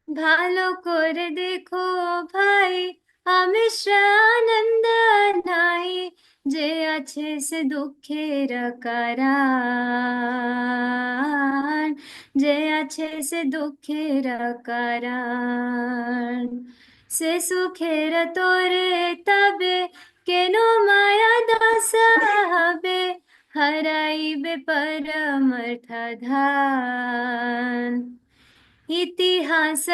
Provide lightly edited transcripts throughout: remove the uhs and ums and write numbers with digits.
ভালো করে দেখো ভাই, আমিষে আনন্দ নাই, যে আছে সে দুঃখের কারণ, যে আছে সে দুঃখের কারণ। সে সুখের তোরে তবে কেন মায়া দাস হবে, হারাইবে পরমার্থ ধান। ইতিহাস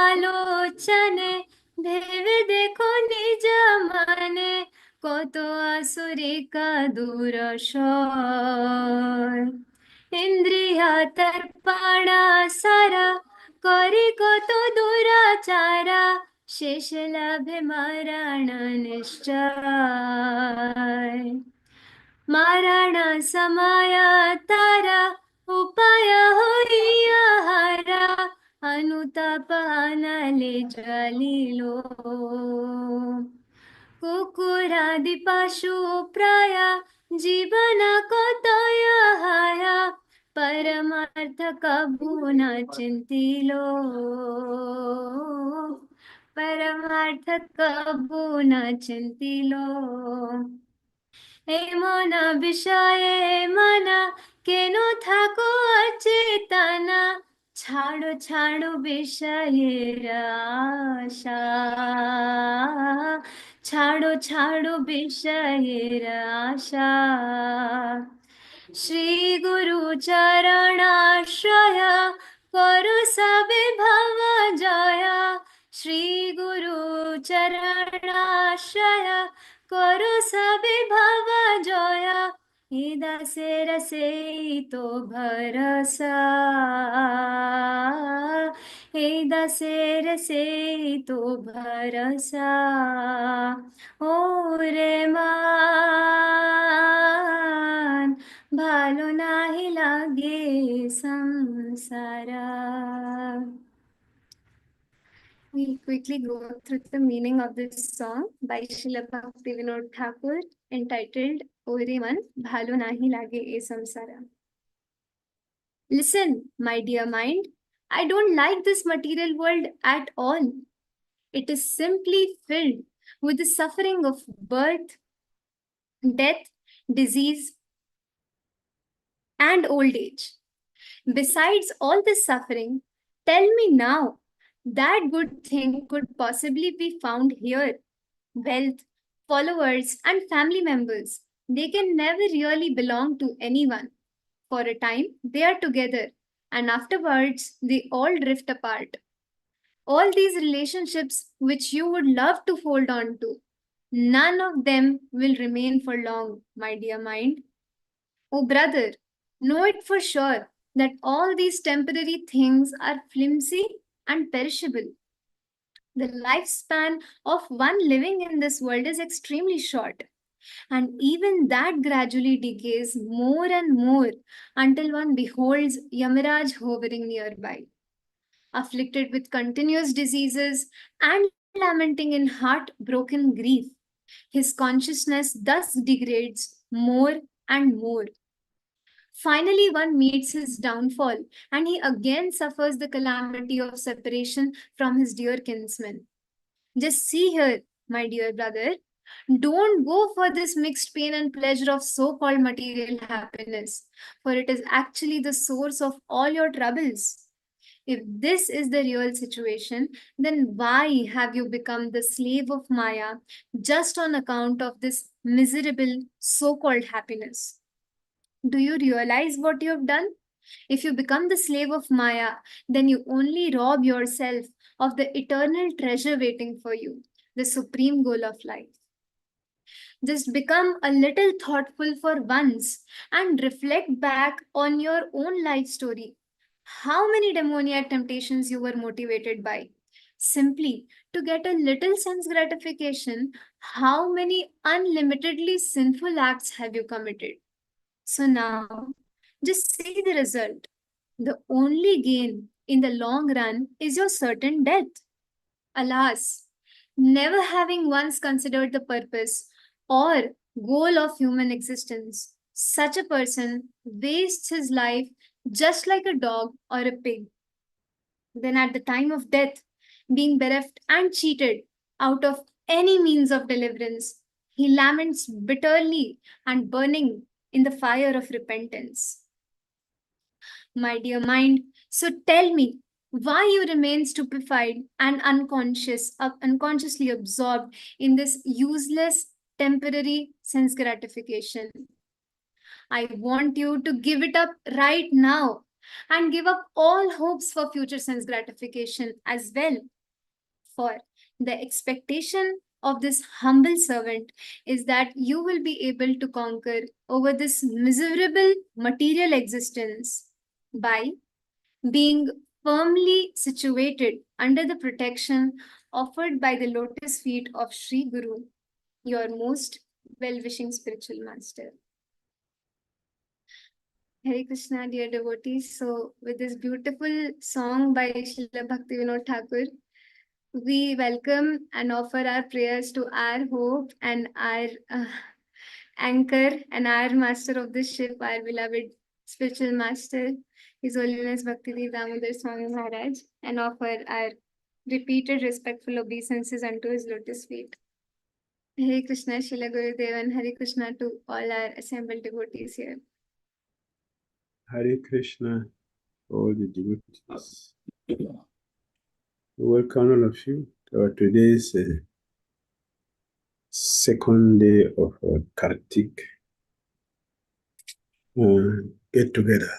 আলোচনে ভেবে দেখো নিজ মানে, কত আসুরিকা দুরসর। ইন্দ্রিয়া তর্পণা সারা করে কত দুরাচারা, শেষ লাভে মরণ নিশ্চয়। মরণ সময় তারা উপায় হইয়া হারা, অনুতাপ আনলে জ্বলিল। কুকুরাদি পশু প্রায় জীবন কতয় হারা, परमार्थ कबू न चिंतिलो, परमार्थ कबू न चिंतिलो। এ মন বিষয়ে মানা, কেন থাকো অচেতনা, ছাড়ো ছাড়ো বিষয়ের আশা, ছাড়ো ছাড়ো বিষয়ের আশা। শ্রী গুরু চরণাশ্রয় করো সবে ভব জয়া, শ্রী গুরু চরণাশ্রয় করো সবে ভব জয়া। এ দাসের সেই তো ভরসা, এই দাসের সেই তো ভরসা। ও রে মান, ভালো নাহি লাগে সংসারা। We'll quickly go through the meaning of this song by Srila Bhaktivinoda Thakur, entitled Ore Man, Bhalo Nahi Lage E Samsara. Listen, my dear mind, I don't like this material world at all. It is simply filled with the suffering of birth, death, disease, and old age. Besides all this suffering, tell me now that good thing could possibly be found here. Wealth, followers, and family members, they can never really belong to anyone. For a time, they are together, and afterwards, they all drift apart. All these relationships which you would love to hold on to, none of them will remain for long, my dear mind. Oh, brother, know it for sure that all these temporary things are flimsy and perishable. The lifespan of one living in this world is extremely short, and even that gradually decays more and more until one beholds Yamaraj hovering nearby, afflicted with continuous diseases and lamenting in heart-broken grief. His consciousness thus degrades more and more. Finally, one meets his downfall, and he again suffers the calamity of separation from his dear kinsmen. Just see here, my dear brother, don't go for this mixed pain and pleasure of so called material happiness, for it is actually the source of all your troubles. If this is the real situation, then why have you become the slave of Maya just on account of this miserable so called happiness? Do you realize what you have done? If you become the slave of Maya, then you only rob yourself of the eternal treasure waiting for you, the supreme goal of life. Just become a little thoughtful for once and reflect back on your own life story. How many demoniac temptations you were motivated by? Simply to get a little sense gratification, how many unlimitedly sinful acts have you committed? So now, just see the result. The only gain in the long run is your certain death. Alas, never having once considered the purpose or goal of human existence, such a person wastes his life just like a dog or a pig. Then, at the time of death, being bereft and cheated out of any means of deliverance. He laments bitterly and burning in the fire of repentance. My dear mind, so tell me why you remain stupefied and unconsciously absorbed in this useless temporary sense gratification. I want you to give it up right now and give up all hopes for future sense gratification as well. For the expectation of this humble servant is that you will be able to conquer over this miserable material existence by being firmly situated under the protection offered by the lotus feet of Sri Guru, your most well-wishing spiritual master. Hare Krishna, dear devotees. So, with this beautiful song by Srila Bhaktivinoda Thakur, we welcome and offer our prayers to our hope and our anchor and our master of the ship, our beloved spiritual master, His Holiness Bhakti Dhira Damodara Swami Maharaj, and offer our repeated respectful obeisances unto his lotus feet. Hare Krishna, Srila Gurudev, and Hare Krishna to all our assembled devotees here. Hare Krishna, all the devotees. Welcome all of you to today's second day of Kartik get together.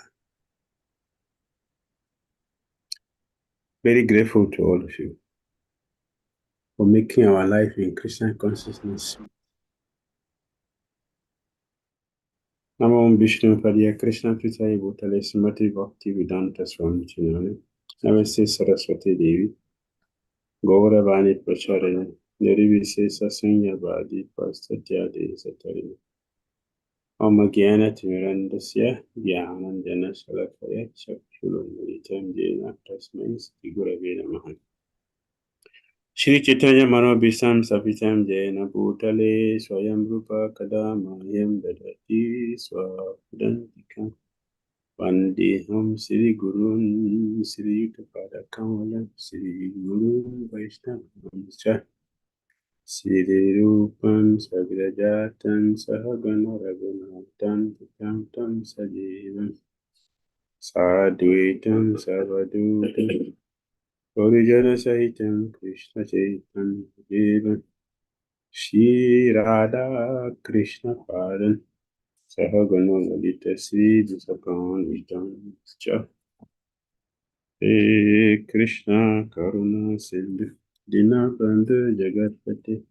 Very grateful to all of you for making our life in Krishna consciousness. Namo Vishnu Padya Krishna Pritaya Bhutale Srimati Bhakti Vedanta Swami Chinani Namaste Saraswati Devi Gaura Vani Pracharya Nirivise Sasanya Badi Pastatya De Satarina Om Jnana-timirandasya Jnana-salakaya Chakshulunmilitam Jena Tasmai Shri Gurave Namaha. Shri Chaitanya Manobhisam Savitam Jena Bhutale Swayam Rupa Kadamayam Dadati Swadantikam Vandeham Shri Gurun Shri Yuttapada Kamalam Shri Guru Vaishnava Shri Rupam Sagrajatan Sahagana Raghunathan Tam Sajivam Sadhuitam Savadutam Orijana Sahitam Krishna Chaitanya Devam Shri Radha Krishna Padan Sahagana Lalita Sri Visakan Vitam Cha He Krishna Karuna Sindhu Dinabandhu Jagatpate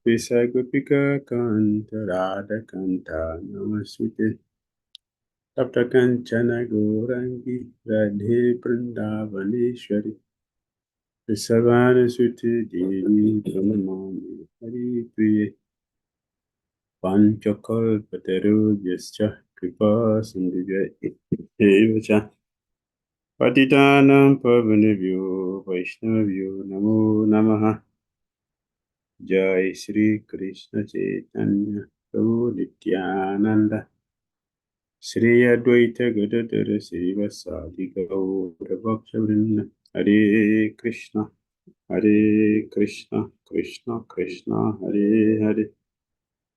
Visagopika Kanta Radha Kanta Namasute Tapta Kanchana Gourangi Radhe Vrindavaneshwari Visavana Suti Devi Pranamami Hari Priye Panchakal Pateru Yascha Kripa Sindhya Evacha Patitanam Pavanevyo Vaishnavyo Namo Namaha Jai Shri Krishna Chaitanya Prabhu Nityananda Shri Advaita Gadadara Srivasadi Gaura Bhakshavrinda Hare Krishna Krishna Krishna Hare Hare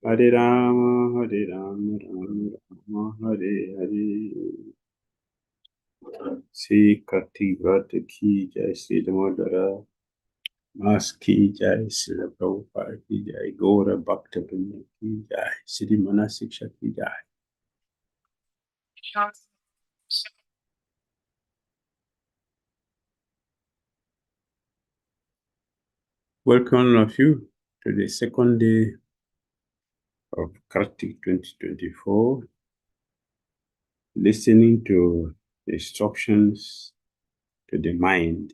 Hare Rama Rama Rama Hare Hare Shri Kartika Vrata Ki Jai Shri Damodara Mas Ki Jai Shri Prabhupada Ki Jai Gaura Bhakta Vrinda Ki Jai Shri Manah-Siksa Ki Jai. Welcome all of you to the second day of Kartik 2024, listening to the instructions to the mind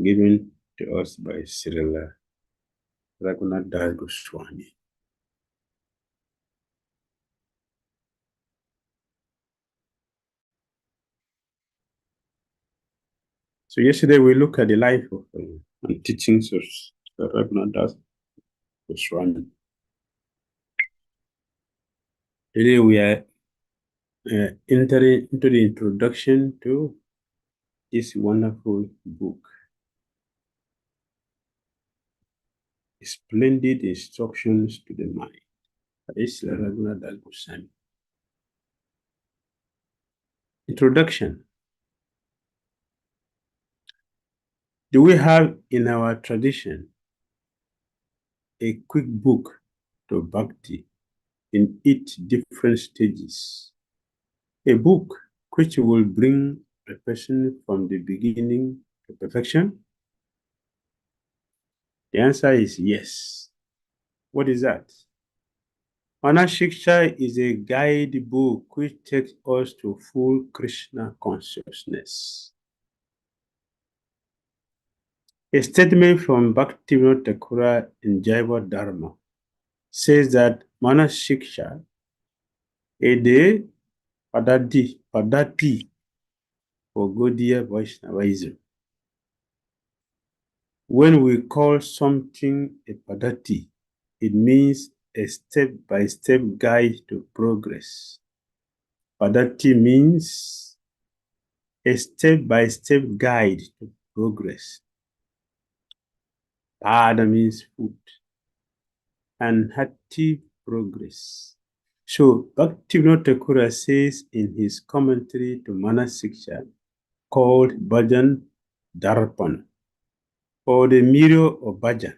given to us by Srila Raghunath Das Goswami. So yesterday we looked at the life of and teachings of Raghunath Das Goswami. Today we are entering into the introduction to this wonderful book. Splendid instructions to the mind. Dhira Damodara Swami. Introduction. Do we have in our tradition a quick book to Bhakti in its different stages? A book which will bring a person from the beginning to perfection? The answer is yes. What is that? Manah-Siksa is a guidebook which takes us to full Krishna consciousness. A statement from Bhakti Dhira Damodara in Jaiva Dharma says that Manah-Siksa is the Padati for Gaudiya Vaishnavism. When we call something a Padati, it means a step-by-step guide to progress. Padati means a step-by-step guide to progress. Pada means food, and hati progress. So Bhakti Dhira Damodara says in his commentary to Manah-Siksa, called Bhajan Darpan, or the mirror of Bhajan,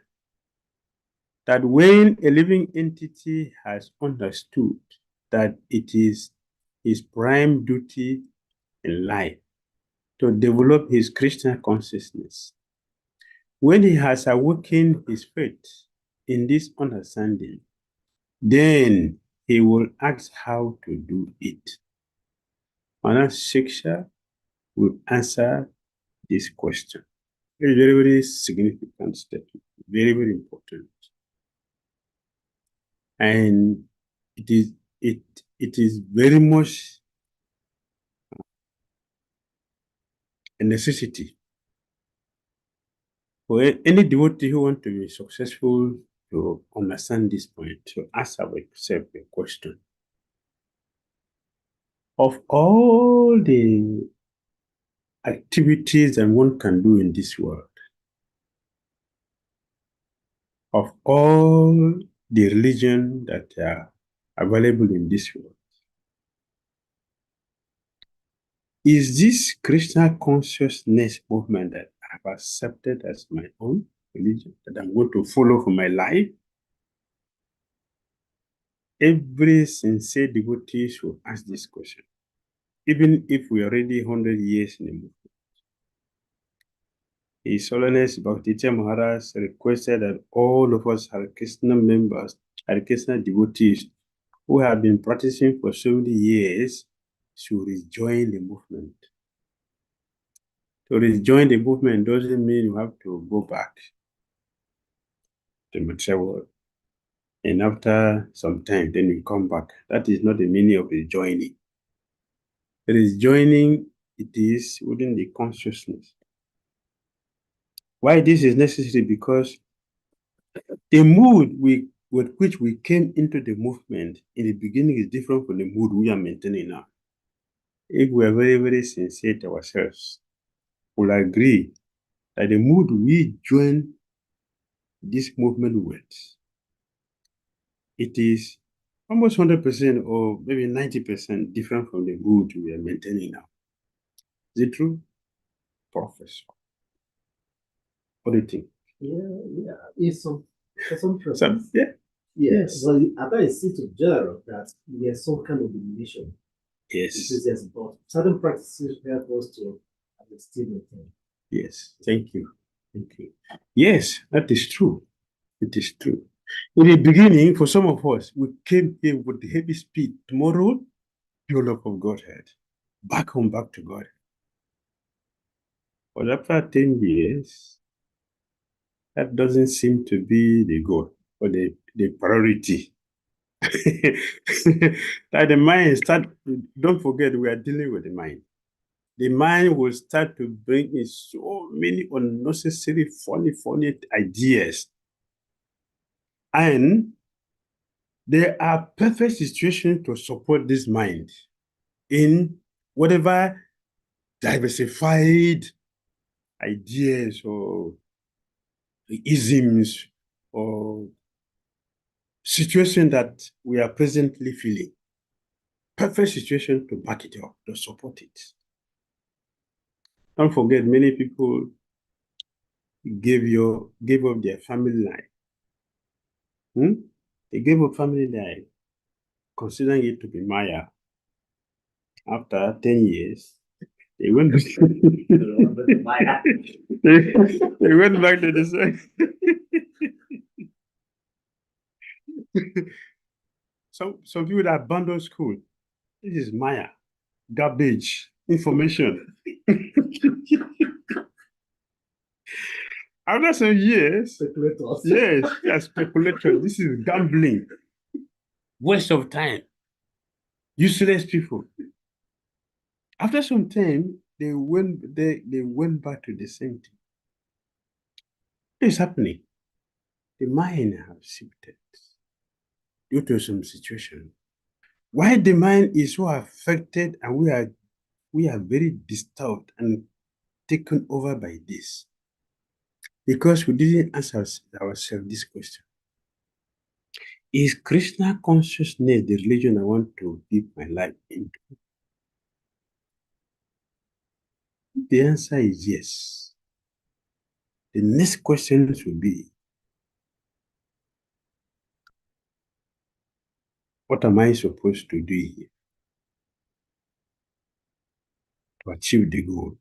that when a living entity has understood that it is his prime duty in life to develop his Krishna consciousness, when he has awakened his faith in this understanding, then he will ask how to do it. Manah-Siksa will answer this question. A very, very significant statement, very, very important. And it is very much a necessity for any devotee who wants to be successful to understand this point, to ask ourselves a question. Of all the activities that one can do in this world, of all the religion that are available in this world, is this Krishna consciousness movement that I've accepted as my own religion, that I'm going to follow for my life? Every sincere devotee should ask this question, even if we are already 100 years in the movement. His Holiness Bhakti Dhira Maharaj requested that all of us Hare Krishna members, Hare Krishna devotees who have been practicing for so many years should rejoin the movement. To rejoin the movement doesn't mean you have to go back to the material world. And after some time, then you come back. That is not the meaning of rejoining. Rejoining, it is within the consciousness. Why this is necessary? Because the mood with which we came into the movement in the beginning is different from the mood we are maintaining now. If we are very, very sincere to ourselves, we'll agree that the mood we join this movement with, it is almost 100% or maybe 90% different from the mood we are maintaining now. Is it true, Professor? What do you think? Yeah. It's some Yeah. Yes. But I thought it's in general that there's some kind of elimination. Yes. Yes, but certain practices help us to understand the thing. Yes. Thank you. Thank you. Yes, that is true. It is true. In the beginning, for some of us, we came here with heavy speed. Tomorrow, pure love of Godhead. Back home, back to God. But after 10 years, that doesn't seem to be the goal or the priority. That the mind don't forget we are dealing with the mind. The mind will start to bring in so many unnecessary, funny ideas. And there are perfect situations to support this mind in whatever diversified ideas or isms or situation that we are presently feeling. Perfect situation to back it up, to support it. Don't forget, many people gave up their family life. They gave up family life, considering it to be Maya. After 10 years, they went back they went back to the same. Some people that abandoned school. This is Maya, garbage, information. After some years, Speculators. yes, they are speculators. This is gambling, waste of time, useless people. After some time, they went back to the same thing. What is happening? The mind has shifted due to some situation. Why the mind is so affected and we are very disturbed and taken over by this? Because we didn't answer ourselves this question. Is Krishna consciousness the religion I want to give my life into? The answer is yes. The next question should be, what am I supposed to do here to achieve the goal?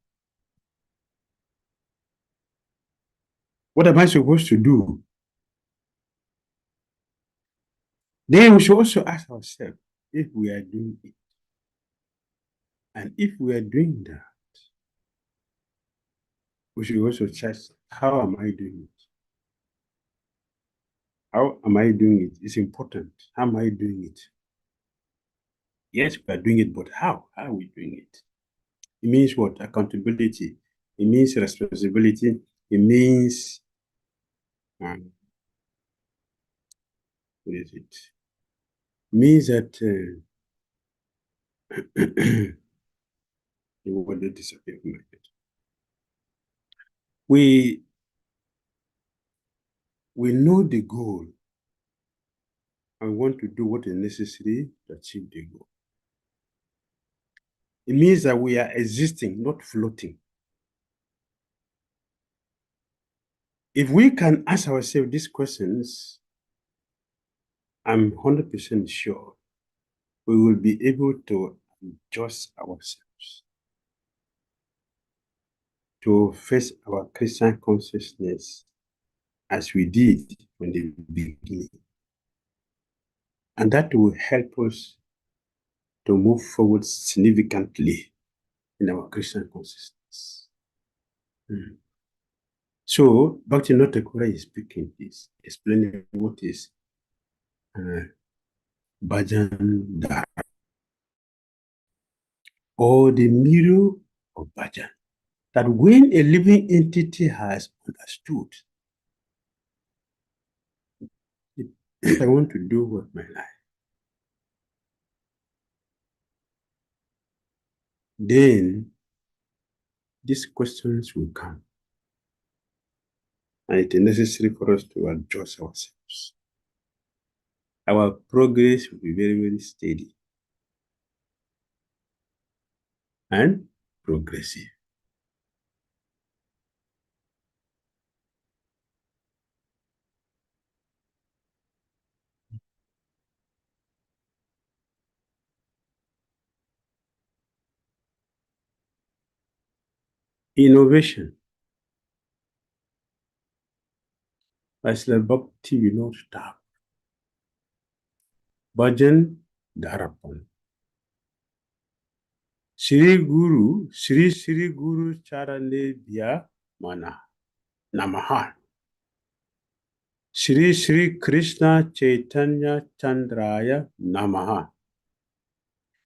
What am I supposed to do? Then we should also ask ourselves if we are doing it. And if we are doing that, we should also check, how am I doing it? How am I doing it? It's important. How am I doing it? Yes, we are doing it, but how? How are we doing it? It means what? Accountability. It means responsibility. It means, what is it? It means that the word that disappeared from my head. We know the goal and want to do what is necessary to achieve the goal. It means that we are existing, not floating. If we can ask ourselves these questions, I'm 100% sure we will be able to adjust ourselves to face our Christian consciousness as we did from the beginning. And that will help us to move forward significantly in our Christian consciousness. So, Bhakti Dhira is speaking this, explaining what is Bhajan Dhara, or the mirror of Bhajan. That when a living entity has understood, I want to do with my life, then these questions will come. And it is necessary for us to adjust ourselves. Our progress will be very, very steady and progressive. Innovation. As the Bhakti will not stop. Bhajan Dharapan. Sri Guru Charane Bhya Mana Namaha. Sri Krishna Chaitanya Chandraya Namaha.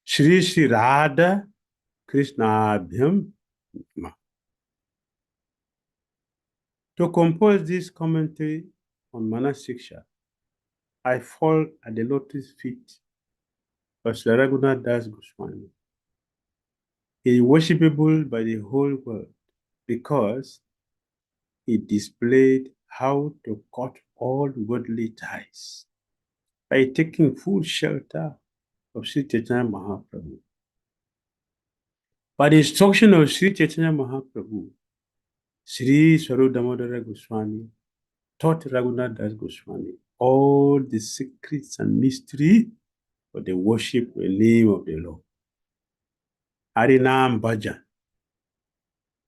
Sri Radha Krishna Abhyam Namaha. To compose this commentary on Manah-Siksa, I fall at the lotus feet of Sri Raghunath Das Goswami. He is worshipable by the whole world because he displayed how to cut all worldly ties by taking full shelter of Sri Chaitanya Mahaprabhu. By the instruction of Sri Chaitanya Mahaprabhu, Sri Dhira Damodara Swami taught Raghunath Das Goswami all the secrets and mystery of the worship and name of the Lord. Harinam Bhajan.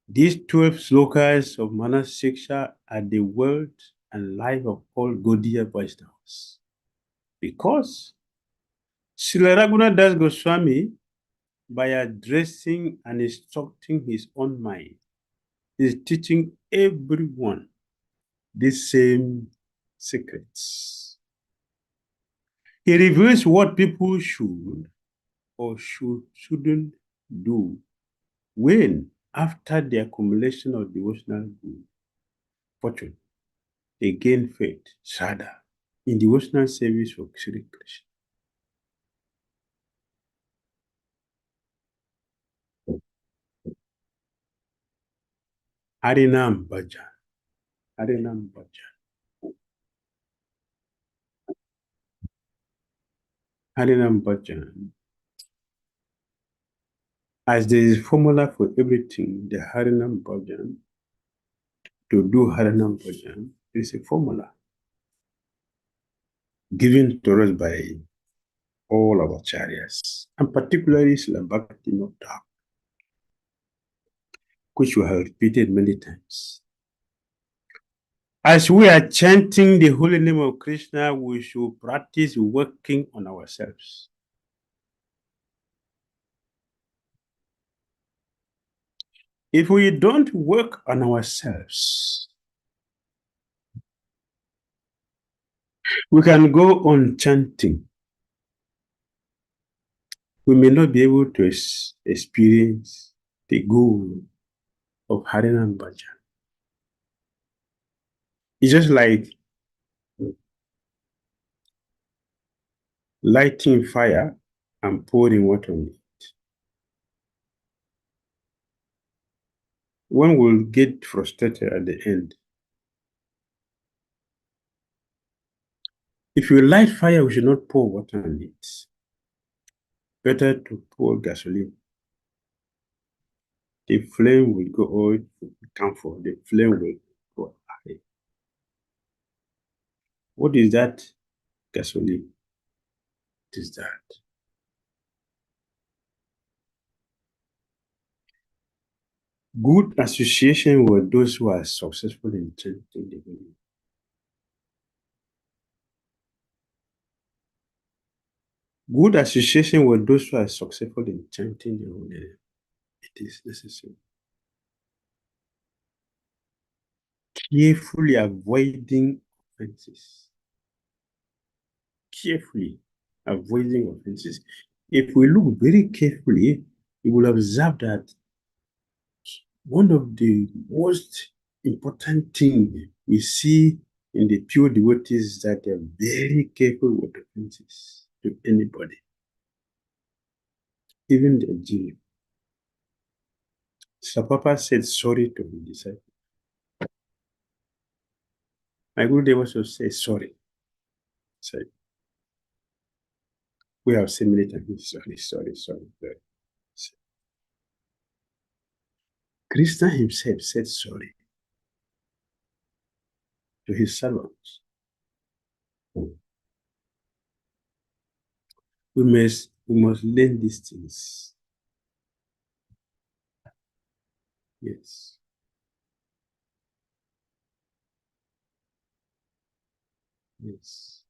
These 12 slokas of Manah-Siksa are the word and life of all Gaudiya Vaishnavas. Because Srila Raghunath Das Goswami, by addressing and instructing his own mind, is teaching everyone the same secrets. He reveals what people should or shouldn't do when, after the accumulation of devotional good fortune, they gain faith, shraddha, in devotional service for Sri Krishna. Harinam Bhajan. Harinam Bhajan. Harinam Bhajan. As there is a formula for everything, the Harinam Bhajan, to do Harinam Bhajan, there is a formula given to us by all our acharyas, and particularly Srila Bhakti Dhira Damodara, which we have repeated many times. As we are chanting the holy name of Krishna, we should practice working on ourselves. If we don't work on ourselves, we can go on chanting. We may not be able to experience the good of Harinam Bhajan. It's just like lighting fire and pouring water on it. One will get frustrated at the end. If you light fire, we should not pour water on it. Better to pour gasoline. The flame will go, or it will come for the flame will go high. What is that gasoline? What is that? Good association with those who are successful in chanting the holy. Good association with those who are successful in chanting the holy name. It is necessary. Carefully avoiding offenses. Carefully avoiding offenses. If we look very carefully, we will observe that one of the most important things we see in the pure devotees is that they are very careful with offenses to anybody, even the Jew. So Papa said sorry to his disciple. My Guru also said sorry. So we have said many times, sorry. Krishna himself said sorry to his servants. We must learn these things. Yes. Yes.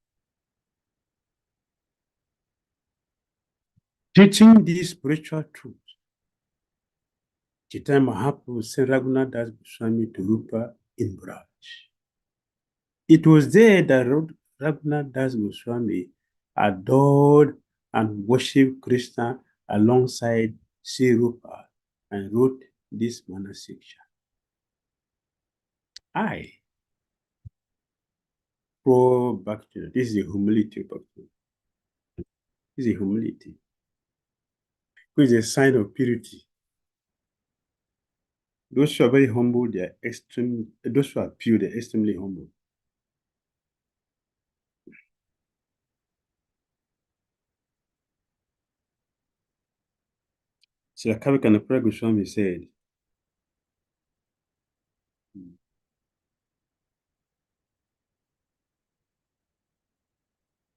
Teaching these spiritual truths. Chaitanya Mahaprabhu sent Raghunath Das Goswami to Rupa in Braj. It was there that Raghunath Das Goswami adored and worshipped Krishna alongside Sri Rupa and wrote this Manah-Siksa. I, pro Bhakti, this is the humility of Bhakti. This is a humility, which is a sign of purity. Those who are very humble, they are extreme. Those who are pure, they're extremely humble. So Kartika Dhira Damodara Swami said,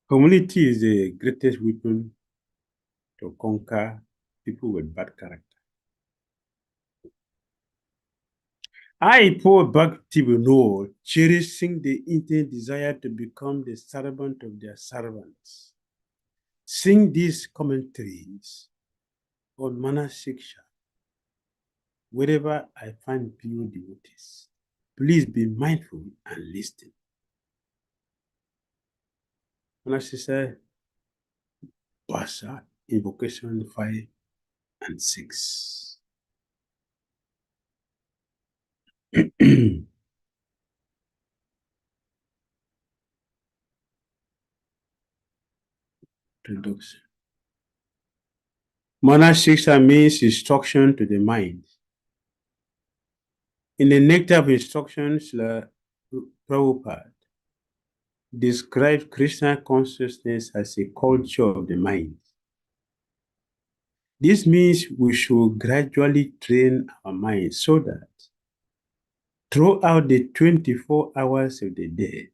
humility is the greatest weapon to conquer people with bad character. I, poor Bhakti, will know, cherishing the intense desire to become the servant of their servants. Sing these commentaries on Manah-Siksa wherever I find pure devotees. Please be mindful and listen. Manah-Siksa, Basa, Invocation 5 and 6. Introduction. Manah-Siksa means instruction to the mind. In the Nectar of Instructions, Prabhupada describes Krishna consciousness as a culture of the mind. This means we should gradually train our mind so that throughout the 24 hours of the day,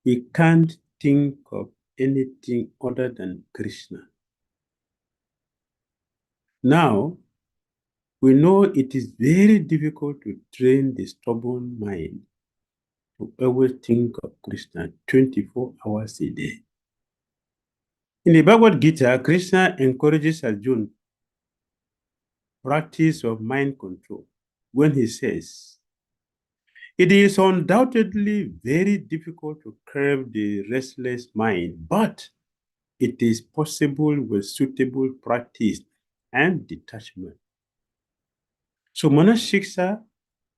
we can't think of anything other than Krishna. Now, we know it is very difficult to train the stubborn mind to always think of Krishna 24 hours a day. In the Bhagavad Gita, Krishna encourages Arjuna practice of mind control when he says, it is undoubtedly very difficult to curb the restless mind, but it is possible with suitable practice and detachment. So Manah-Siksa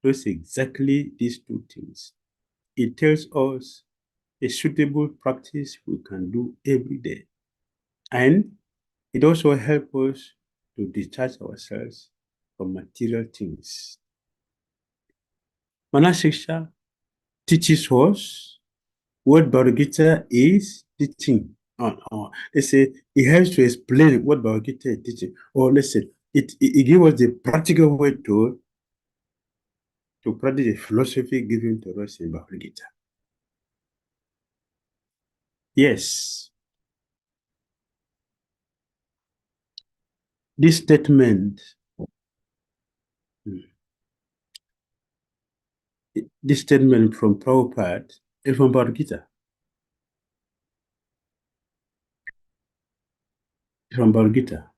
does exactly these two things. It tells us a suitable practice we can do every day. And it also helps us to detach ourselves from material things. Manah-Siksa teaches us what Bhagavad Gita is teaching. Let's say it helps to explain what Bhagavad Gita is teaching. Or let's say it gives us the practical way to practice the philosophy given to us in Bhagavad Gita. Yes, this statement, from Prabhupada is from Bhagavad Gita. From Bhagavad Gita.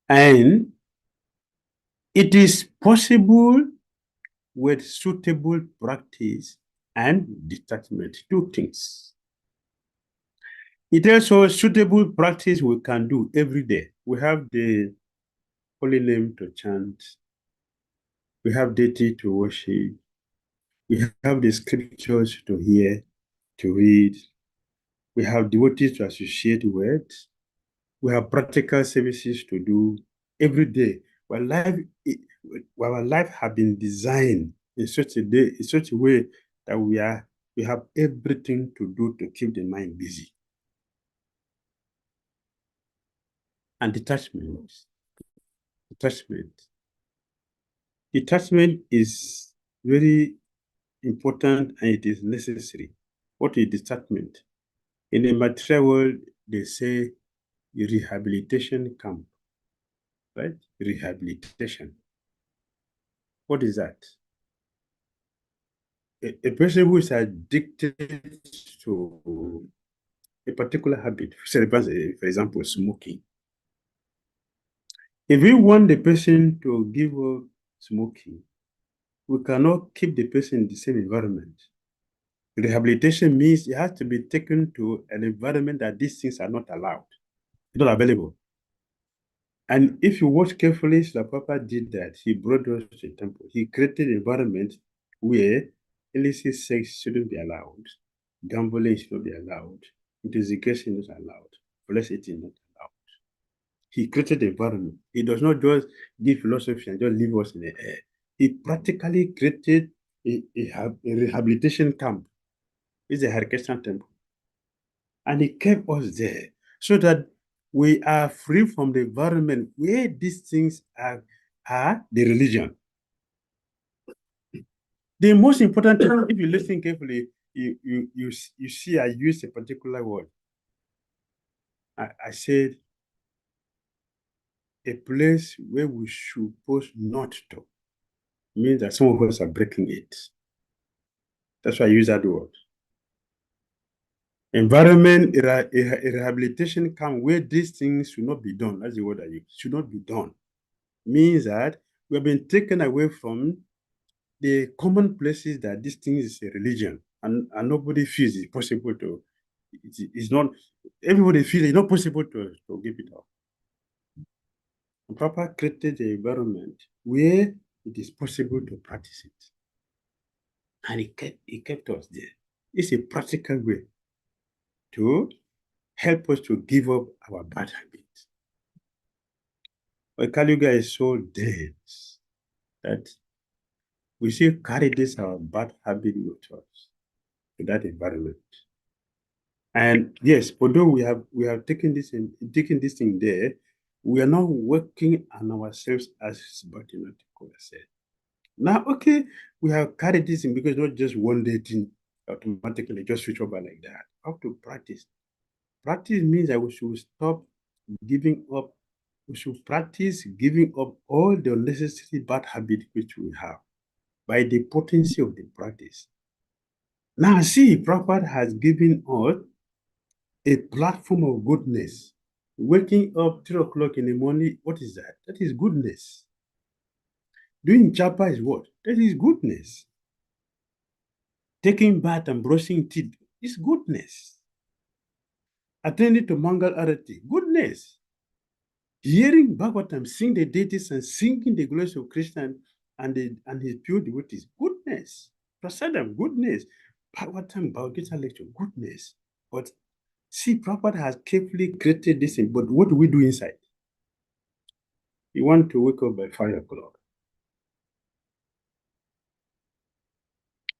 And it is possible with suitable practice and detachment. Two things. It also suitable practice we can do every day. We have the holy name to chant. We have deity to worship. We have the scriptures to hear, to read. We have devotees to associate with. We have practical services to do every day. Our life has been designed in such a way that we have everything to do to keep the mind busy. And detachment. Detachment is very important and it is necessary. What is detachment? In the material world, they say rehabilitation camp, right? Rehabilitation. What is that? A person who is addicted to a particular habit, for example, smoking. If we want the person to give up smoking, we cannot keep the person in the same environment. Rehabilitation means it has to be taken to an environment that these things are not allowed, not available. And if you watch carefully, Srila Prabhupada did that. He brought us to a temple. He created an environment where illicit sex shouldn't be allowed, gambling should not be allowed, intoxication is not allowed, flesh eating not allowed. He created the environment. He does not just give philosophy and just leave us in the air. He practically created a rehabilitation camp. It's a Harikeshan temple. And he kept us there so that we are free from the environment where these things are the religion. The most important thing, if you listen carefully, you see I use a particular word. I said a place where we should supposed not to means that some of us are breaking it. That's why I use that word. Environment rehabilitation camp where these things should not be done. That's the word I use. Should not be done. Means that we have been taken away from the common places that this thing is a religion, and nobody feels it's possible to. It's not. Everybody feels it's not possible to give it up. Papa created the environment where it is possible to practice it, and he kept us there. It's a practical way to help us to give up our bad habits. But Kaluga is so dense that we still carry this our bad habit with us to that environment. And yes, although we have taken this thing there, we are not working on ourselves as Bhakti Dhira said. Now, okay, we have carried this in because not just one day thing automatically just switch over like that. How to practice. Practice means that we should stop giving up. We should practice giving up all the unnecessary bad habits which we have by the potency of the practice. Now, see, Prabhupada has given us a platform of goodness. Waking up 3 o'clock in the morning, what is that? That is goodness. Doing japa is what? That is goodness. Taking bath and brushing teeth is goodness. Attending to Mangal Arati, goodness. Hearing Bhagavatam, sing the deities and singing the glories of Krishna and his pure devotees, goodness. Prasadam, goodness. Bhagavatam, Bhagavad Gita lecture, goodness. But see, Prabhupada has carefully created this thing, but what do we do inside? You want to wake up by 5 o'clock.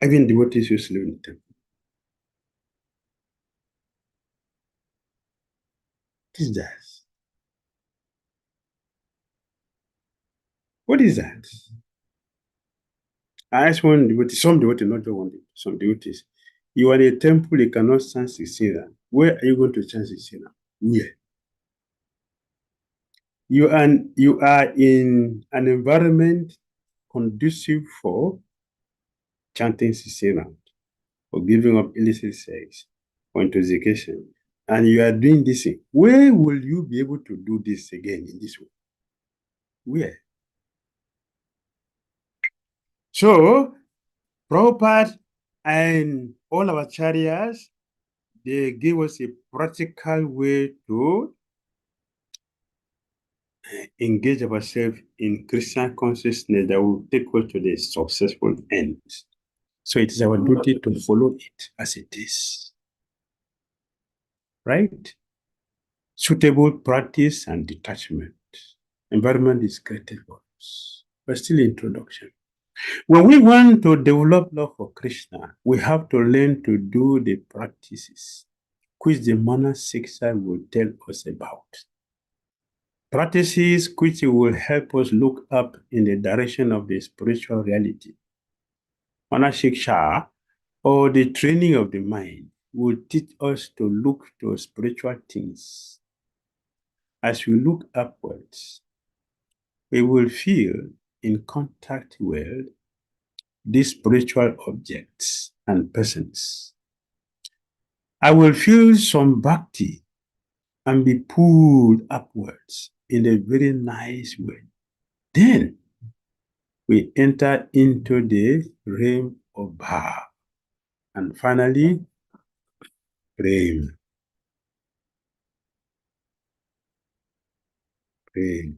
Even devotees used to live in the temple. What is that? What is that? I asked one devotee, some devotee, not just one devotee, some devotees. You are in a temple, you cannot stand 16. Where are you going to chant 16? Where? You are in an environment conducive for chanting 16 or giving up illicit sex or intoxication, and you are doing this thing. Where will you be able to do this again in this way? Where? So, Prabhupada and all our acharyas, they give us a practical way to engage ourselves in Christian consciousness that will take us to the successful end. So it is our duty to follow it as it is. Right? Suitable practice and detachment. Environment is created for us. But still introduction. When we want to develop love for Krishna, we have to learn to do the practices which the Manah-Siksa will tell us about. Practices which will help us look up in the direction of the spiritual reality. Manah-Siksa, or the training of the mind, will teach us to look to spiritual things. As we look upwards, we will feel in contact with these spiritual objects and persons. I will feel some bhakti and be pulled upwards in a very nice way. Then we enter into the realm of Bhava. And finally, prema. Prema.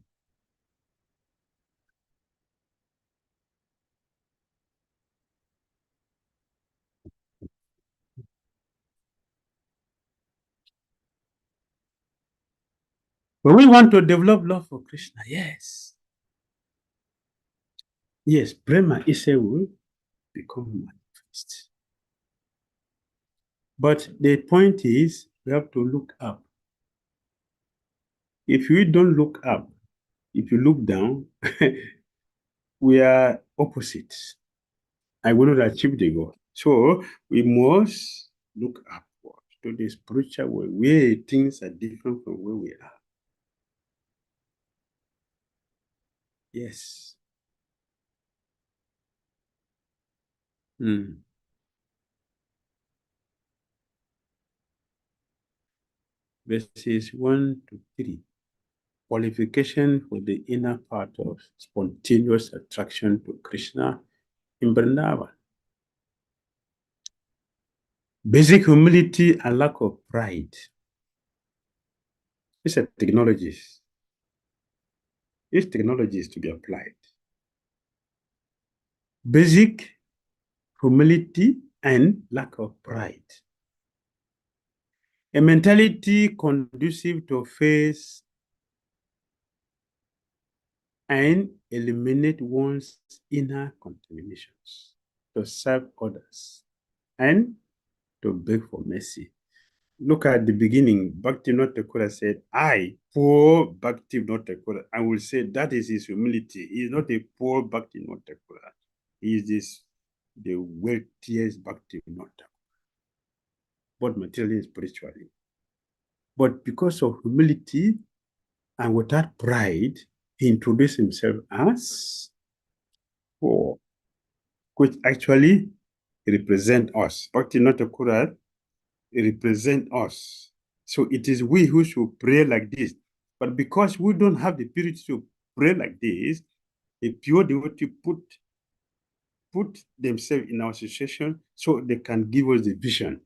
But we want to develop love for Krishna, yes. Yes, Prema Isa will become manifest. But the point is, we have to look up. If we don't look up, if you look down, we are opposites. I will not achieve the goal. So we must look upward to the spiritual world where things are different from where we are. Yes. Verses 1 to 3. Qualification for the inner part of spontaneous attraction to Krishna in Vrindavan. Basic humility and lack of pride. These are technologies. These technologies to be applied. Basic humility and lack of pride. A mentality conducive to face and eliminate one's inner contaminations, to serve others, and to beg for mercy. Look at the beginning. Bhakti Thakura said, I, poor Bhakti Thakura. I will say that is his humility. He is not a poor Bhakti Thakura. He is the wealthiest Bhakti Thakura, both materially and spiritually. But because of humility and without pride, he introduced himself as poor, which actually represent us. Bhakti Thakura represent us. So it is we who should pray like this. But because we don't have the purity to pray like this, the pure devotee put themselves in our situation so they can give us the vision.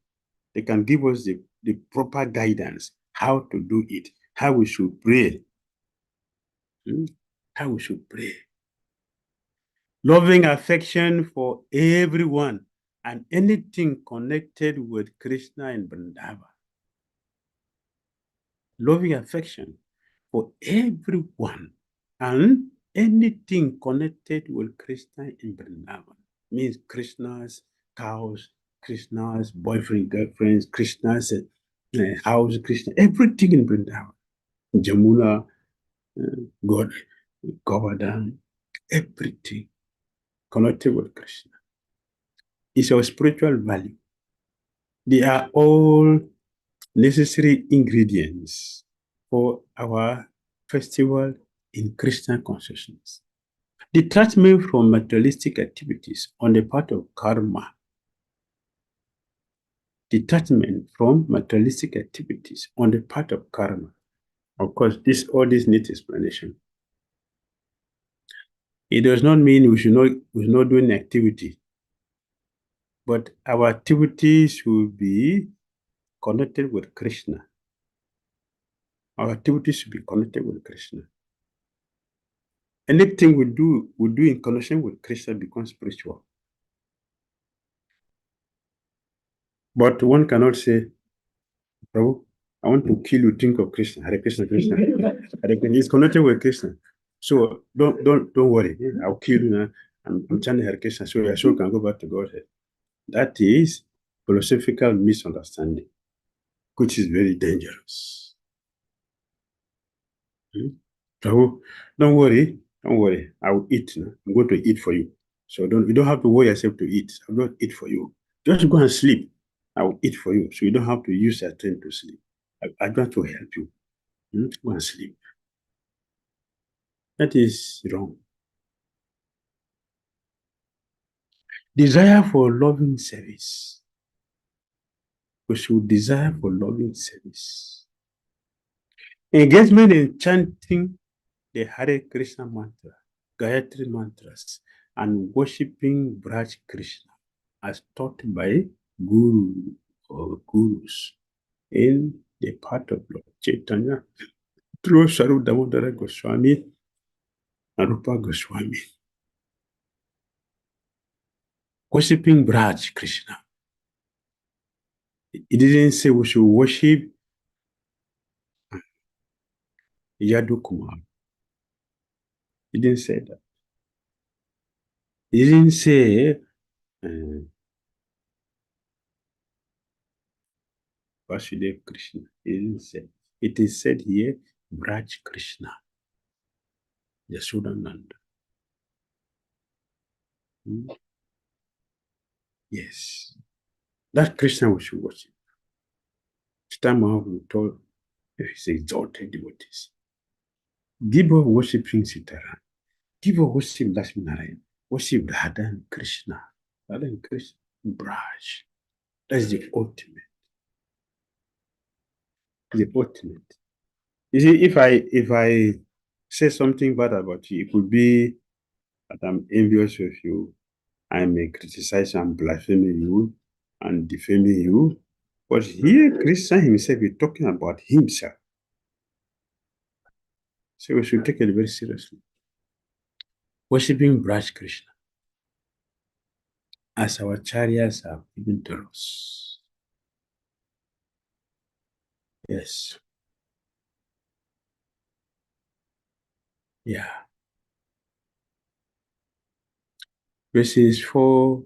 They can give us the proper guidance, how to do it, how we should pray. How we should pray. Loving affection for everyone and anything connected with Krishna and Vrindavan. Loving affection for everyone and anything connected with Krishna in Vrindavan. Means Krishna's cows, Krishna's boyfriend, girlfriends, Krishna's house, Krishna, everything in Vrindavan. Jamuna, God, Govardhan, everything connected with Krishna. It's our spiritual value. They are all necessary ingredients for our festival in Krishna consciousness. Detachment from materialistic activities on the part of karma. Detachment from materialistic activities on the part of karma. Of course, all this needs explanation. It does not mean we should not do any activity, but our activities should be connected with Krishna. Our activities should be connected with Krishna. Anything we do in connection with Krishna becomes spiritual. But one cannot say, Prabhu, I want to kill you, think of Krishna, Hare Krishna, Krishna. Hare Krishna. It's connected with Krishna. So don't worry. I'll kill you now. I'm chanting Hare Krishna, so your soul can go back to Godhead. That is philosophical misunderstanding, which is very dangerous. Prabhu, don't worry. I will eat now. I'm going to eat for you. So you don't have to worry yourself to eat. I'll not eat for you. Just go and sleep. I will eat for you. So you don't have to use that time to sleep. I want to help you. Go and sleep. That is wrong. Desire for loving service. We should desire for loving service. Engagement in chanting the Hare Krishna mantra, Gayatri mantras, and worshipping Braj Krishna as taught by Guru or Gurus in the part of Lord Chaitanya through Dhira Damodara Goswami and Rupa Goswami. Worshipping Braj Krishna. It didn't say we should worship Yadu Kumar. He didn't say that. He didn't say Vasudev Krishna. He didn't say. It is said here, Braj Krishna, Yashodananda. Yes. That Krishna we should worship. Mahaprabhu told his exalted devotees, give up worshiping Sitaran, give up worship Lakshmi Narayan, worship Radha and Krishna. Radha and Krishna, Braj. That's the ultimate. The ultimate. You see, if I say something bad about you, it could be that I'm envious of you. I may criticize and blaspheme you and defame you. But here, Krishna himself is talking about himself. So we should take it very seriously. Worshipping Braj Krishna as our chariots have given to us. Yes. Yeah. Verses 4,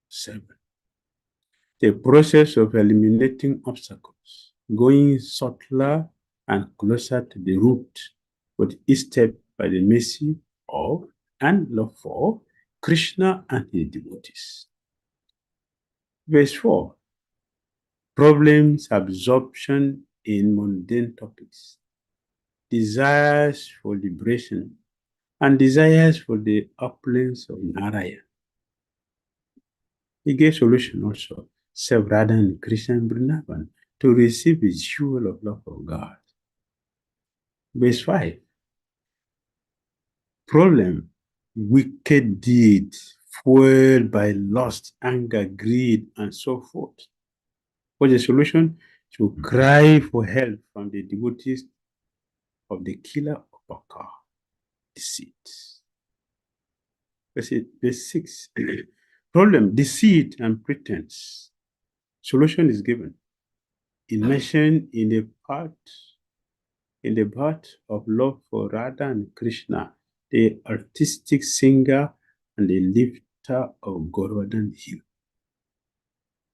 7. The process of eliminating obstacles, going subtler and closer to the root, with each step by the mercy of and love for Krishna and his devotees. Verse 4. Problems, absorption in mundane topics, desires for liberation, and desires for the opulence of Narayana. He gave solution also, serve Radha and Krishna and Vrindavan to receive the jewel of love of God. Verse 5. Problem, wicked deeds, fueled by lust, anger, greed, and so forth. What's the solution? To cry for help from the devotees of the killer of Baka, deceit. Verse 6. Problem, deceit and pretense. Solution is given. Immersion in the path of love for Radha and Krishna, the artistic singer and the lifter of Govardhan Hill.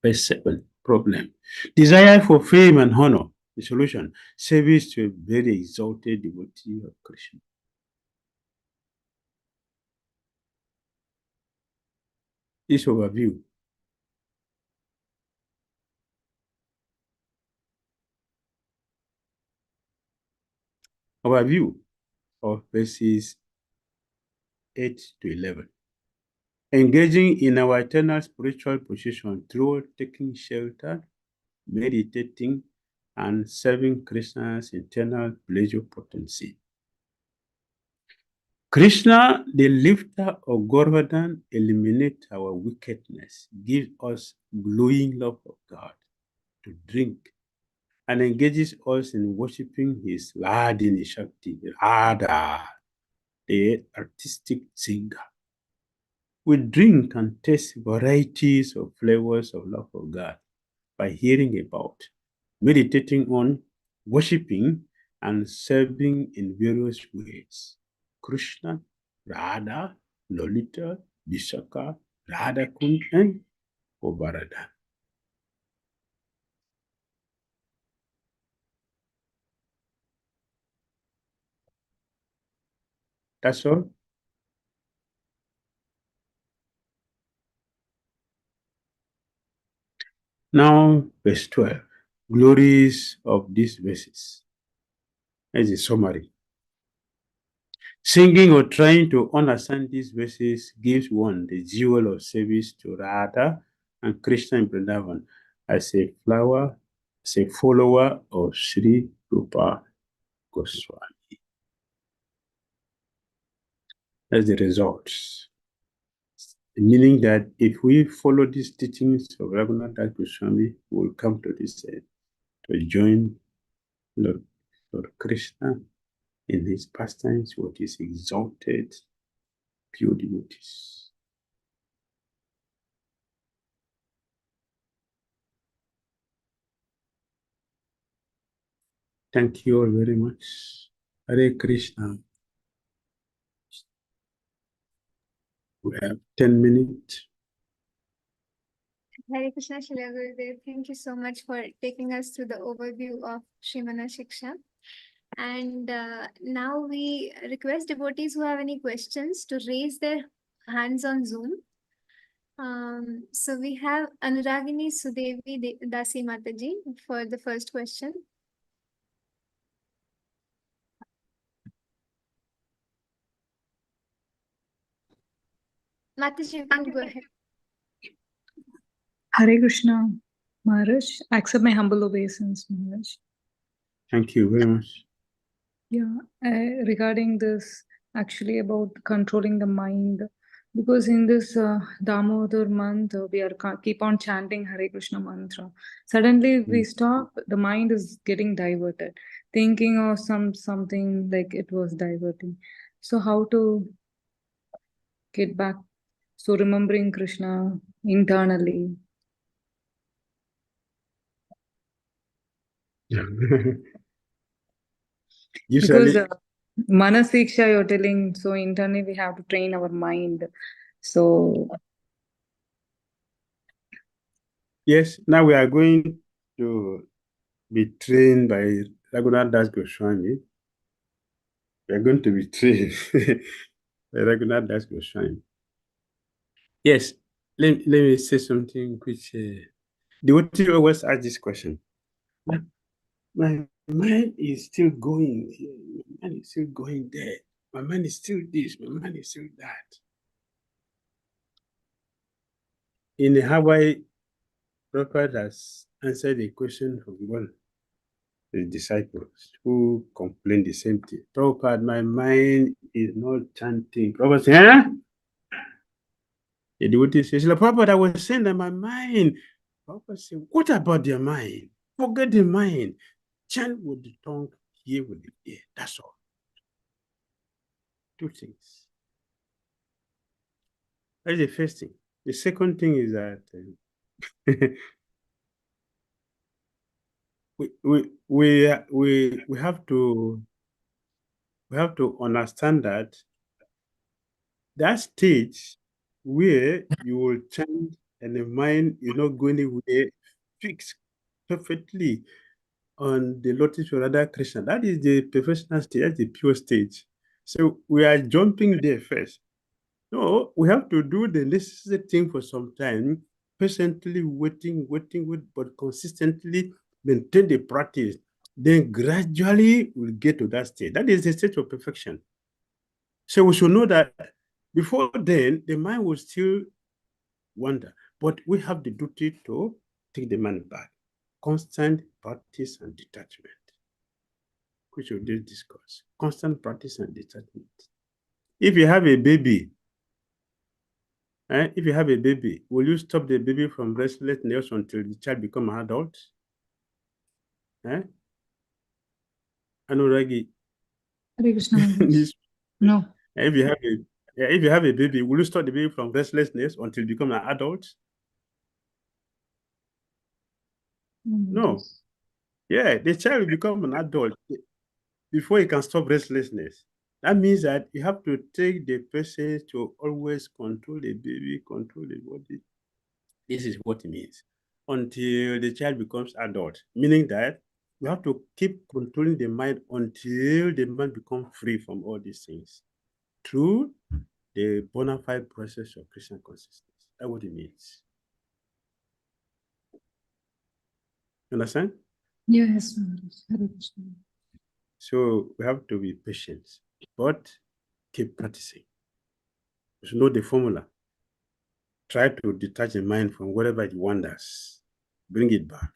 Verse 7. Problem, desire for fame and honor. The solution, service to a very exalted devotee of Krishna. This overview. Overview of verses 8 to 11. Engaging in our eternal spiritual position through taking shelter, meditating, and serving Krishna's eternal pleasure potency. Krishna, the lifter of Govardhan, eliminates our wickedness, gives us glowing love of God to drink, and engages us in worshipping his Ladini Shakti, Radha, the artistic singer. We drink and taste varieties of flavors of love of God by hearing about, meditating on, worshipping, and serving in various ways. Krishna, Radha, Lolita, Vishaka, Radhakund, and Govardhan. That's all. Now, verse 12. Glories of these verses. As a summary. Singing or trying to understand these verses gives one the jewel of service to Radha and Krishna in Vrindavan as a follower of Sri Rupa Goswami. That's the results. Meaning that if we follow these teachings of Raghunath Goswami, we will come to this end to join Lord Krishna in his pastimes with his exalted pure devotees. Thank you all very much. Hare Krishna. We have 10 minutes. Hare Krishna Shila Gurudev. Thank you so much for taking us through the overview of Sri Manah-Siksa. And now we request devotees who have any questions to raise their hands on Zoom. So we have Anuragini Sudevi Dasi Mataji for the first question. Mataji, you can go ahead. Hare Krishna, Maharaj. Accept my humble obeisance, Maharaj. Thank you very much. Yeah, regarding this, actually about controlling the mind, because in this Damodar month, we are keep on chanting Hare Krishna mantra. Suddenly we stop, the mind is getting diverted, thinking of something like it was diverting. So how to get back? So remembering Krishna internally. Usually, Because Manah-Siksa, you're telling, so internally we have to train our mind. So, yes, now we are going to be trained by Raghunath Das Goswami. We are going to be trained by Raghunath Das Goswami. Yes, let me say something which devotee always ask this question. My mind is still going here. My mind is still going there. My mind is still this. My mind is still that. In Hawaii, Prabhupada has answered a question from one of the disciples who complained the same thing. Prabhupada, my mind is not chanting. Prabhupada said, huh? The devotee says, Prabhupada, I was saying that my mind. Prabhupada said, what about your mind? Forget the mind. Chant with the tongue, hear with the ear. That's all. Two things. That's the first thing. The second thing is that we have to understand that stage where you will chant and the mind is not going anywhere, fixed perfectly on the lotus or Radha Krishna. That is the professional stage, that's the pure stage. So we are jumping there first. No, we have to do the necessary thing for some time, patiently waiting, but consistently maintain the practice. Then gradually we'll get to that state. That is the state of perfection. So we should know that before then, the mind will still wander, but we have the duty to take the mind back. Constant practice and detachment, which we did discuss. Constant practice and detachment. If you have a baby, will you stop the baby from restlessness until the child becomes an adult? Anuragi. Hare Krishna, Maharaj. No. If you have a baby, will you stop the baby from restlessness until it becomes an adult? No. Yeah, the child will become an adult before he can stop restlessness. That means that you have to take the patience to always control the baby, control the body. This is what it means. Until the child becomes adult, meaning that you have to keep controlling the mind until the mind becomes free from all these things through the bona fide process of Krishna consciousness. That's what it means. You understand? Yes, Maharaj. Hare Krishna. So we have to be patient, but keep practicing. You should know the formula. Try to detach the mind from whatever it wanders. Bring it back.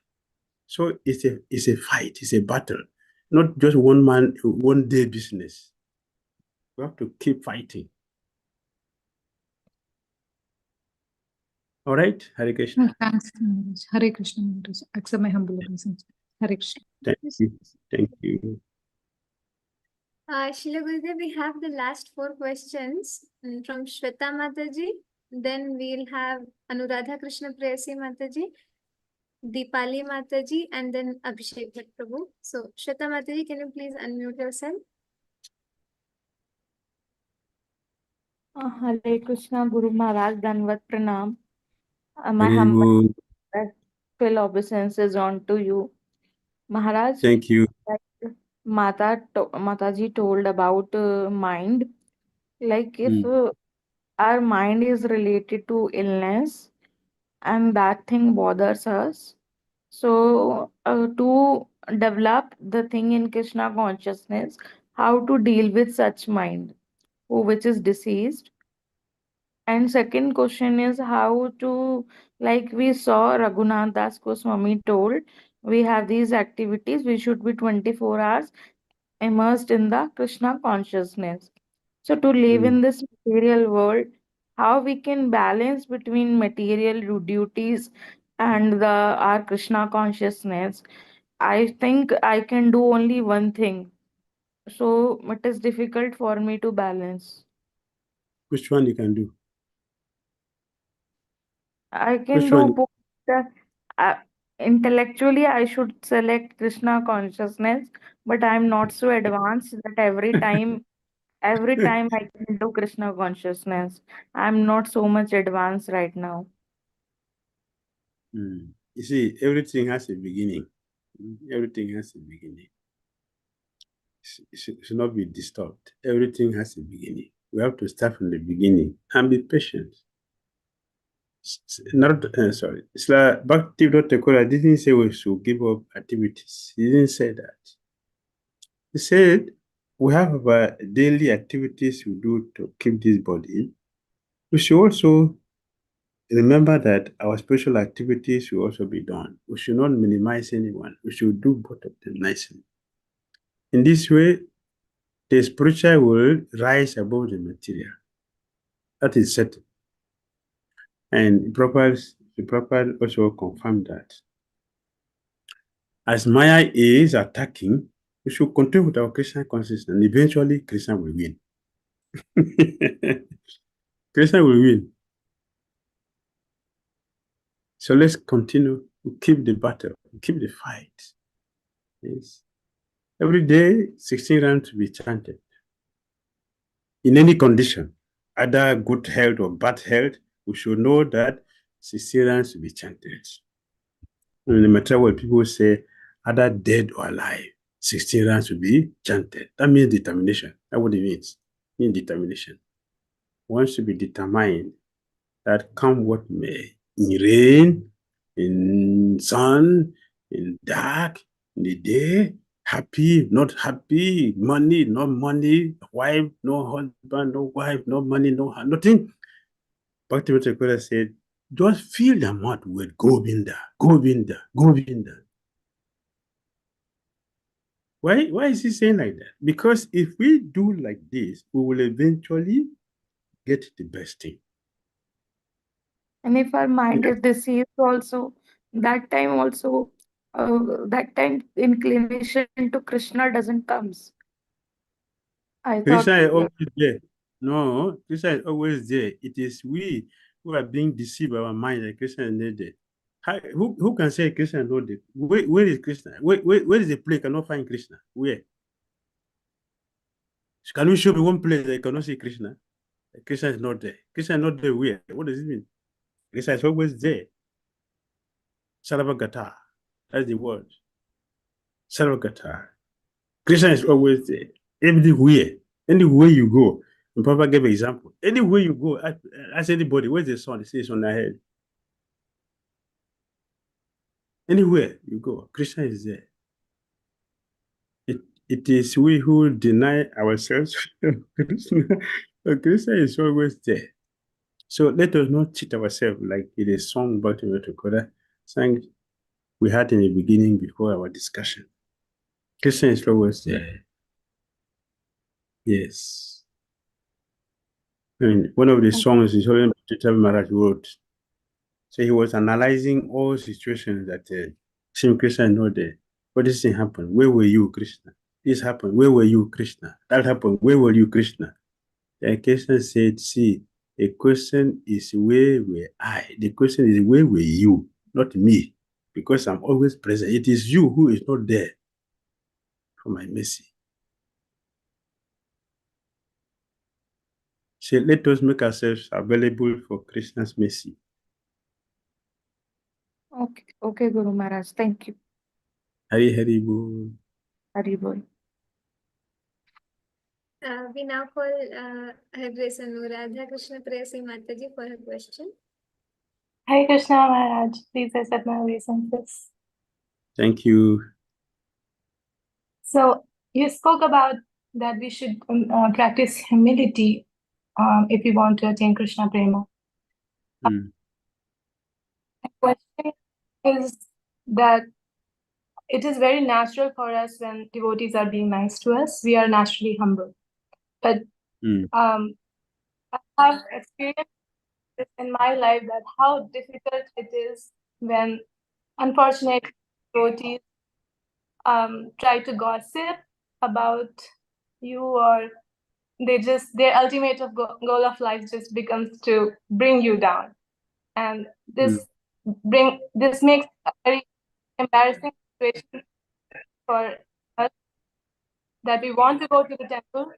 So it's a fight, it's a battle, not just one day business. We have to keep fighting. All right, Hare Krishna. Thanks, Maharaj. Hare Krishna, Maharaj. Accept my humble obeisance. Hare Krishna. Thank you. Thank you. Shila Gurudev, we have the last 4 questions from Shweta Mataji. Then we'll have Anuradha Krishna Prayasi Mataji. Deepali Mataji, and then Abhishek Bhatt Prabhu. So, Shweta Mataji, can you please unmute yourself? Hare Krishna Guru Maharaj Danvat Pranam. My Very humble good. respectful obeisances on to you. Maharaj, Thank you. like Mataji told about mind, like if Mm. our mind is related to illness and that thing bothers us, so to develop the thing in Krishna consciousness, how to deal with such mind which is diseased. And second question is how to, like we saw Raghunath Das Goswami told, we have these activities, we should be 24 hours immersed in the Krishna consciousness. So to live Mm. in this material world, how we can balance between material duties and the our Krishna consciousness. I think I can do only one thing. So it is difficult for me to balance. Which one you can do? I can Which do one? both. uh, uh, Intellectually, I should select Krishna consciousness, but I'm not so advanced that every time I can do Krishna consciousness. I'm not so much advanced right now. You see, everything has a beginning. Everything has a beginning. It should not be disturbed. Everything has a beginning. We have to start from the beginning and be patient. Not sorry. It's like Bhakti Dhira didn't say we should give up activities. He didn't say that. He said we have our daily activities we do to keep this body. We should also remember that our spiritual activities should also be done. We should not minimize anyone. We should do both of them nicely. In this way, the spiritual will rise above the material. That is certain. And the Prabhupada also confirmed that. As Maya is attacking, we should continue with our Krishna consciousness, and eventually Krishna will win. Krishna will win. So let's continue to keep the battle, keep the fight. Yes. Every day, 16 rounds to be chanted. In any condition, either good health or bad health, we should know that 16 rounds to be chanted. No matter what people say, either dead or alive, 16 rounds to be chanted. That means determination. That's what it means. It means determination. One should be determined that come what may, in rain, in sun, in dark, in the day, happy, not happy, money, no money, wife, no husband, no wife, no money, no nothing. Bhakti Dhira said, just fill the mouth with Govinda, Govinda, Govinda. Why is he saying like that? Because if we do like this, we will eventually get the best thing. And if our mind Because is deceived also, that time inclination to Krishna doesn't comes. I thought, Krishna is yeah. always there. No, Krishna is always there. It is we who are being deceived by our mind that Krishna is not there. Who can say Krishna is not there? Where is Krishna? Where is the place cannot find Krishna? Where? Can you show me one place that you cannot see Krishna? Krishna is not there. Krishna is not there where? What does it mean? Krishna is always there. Sarvagata. That's the word. Sarvagata. Krishna is always there. Everywhere. Anywhere you go. And Papa gave an example. Anywhere you go, ask anybody, where's the sun? They say it's on their head. Anywhere you go, Krishna is there. It is we who deny ourselves. Krishna, but Krishna is always there. So let us not cheat ourselves like it is song Bhakti Dhira sang we had in the beginning before our discussion. Krishna is always there. Yes. And one of the songs is Holy Maharaj wrote. So he was analyzing all situations that seem Krishna is not there. What this thing happened? Where were you, Krishna? This happened. Where were you, Krishna? That happened. Where were you, Krishna? And Krishna said, see, the question is where were I? The question is where were you, not me. because I'm always present. It is you who is not there for my mercy. So let us make ourselves available for Krishna's mercy. Okay, Guru Maharaj. Thank you. Hari Hari Bol. Hari Bol. We now call Her Grace Radha Krishna Prayasi Mataji for her question. Hare Krishna Maharaj, please accept my obeisances. Thank you. So you spoke about that we should practice humility if we want to attain Krishna Prema. Mm. The question is that it is very natural for us when devotees are being nice to us. We are naturally humble. But I have experienced this in my life that how difficult it is when unfortunate devotees try to gossip about you, or their ultimate goal of life just becomes to bring you down, and this makes a very embarrassing situation for us, that we want to go to the temple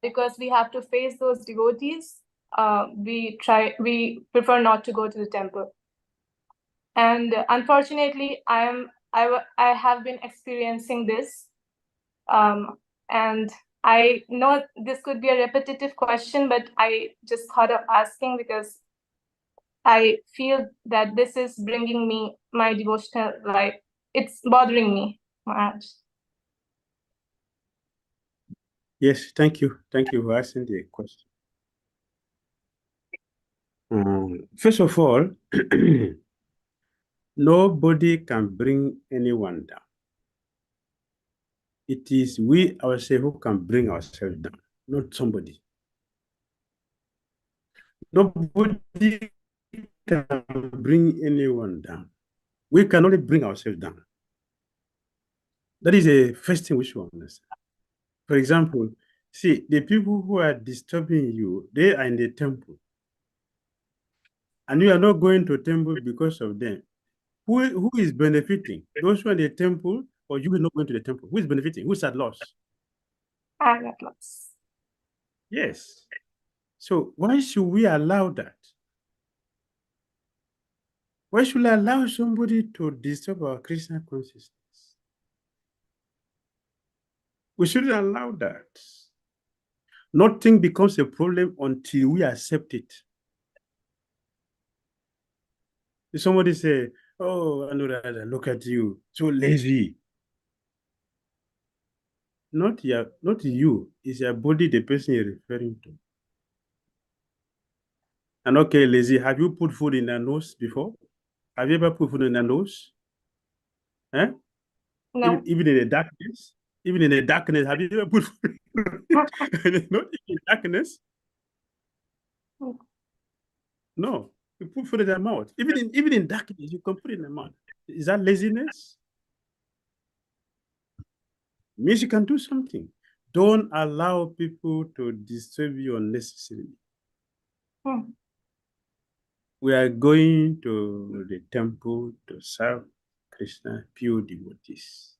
because we have to face those devotees. We prefer not to go to the temple, and unfortunately I have been experiencing this, and I know this could be a repetitive question, but I just thought of asking because I feel that this is bringing me my devotional life. It's bothering me, Maharaj. Yes, thank you. Thank you for asking the question. First of all, nobody can bring anyone down. It is we ourselves who can bring ourselves down, not somebody. Nobody can bring anyone down. We can only bring ourselves down. That is the first thing we should understand. For example, see, the people who are disturbing you, they are in the temple. And you are not going to temple because of them. Who is benefiting? Those who are in the temple, or you are not going to the temple? Who is benefiting? Who's at loss? I'm at loss. Yes. So why should we allow that? Why should I allow somebody to disturb our Christian consciousness? We shouldn't allow that. Nothing becomes a problem until we accept it. If somebody say, "Oh, Anuradha, look at you, so lazy." Not you. It's your body the person you're referring to. And okay, lazy, have you put food in the nose before? Have you ever put food in the nose? Eh? No. Even in the darkness? Even in the darkness, have you ever put food not in darkness? No. You put food in the mouth. Even in darkness, you can put it in the mouth. Is that laziness? It means you can do something. Don't allow people to disturb you unnecessarily. We are going to the temple to serve Krishna, pure devotees.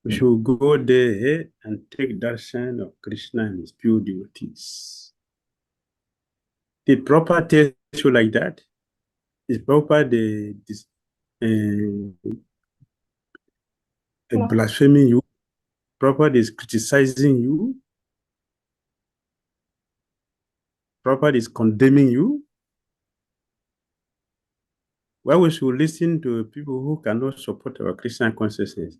We should go there and take darshan of Krishna and his pure devotees. The proper test like that is proper blaspheming you, proper is criticizing you, proper is condemning you. Why we should listen to people who cannot support our Christian consciousness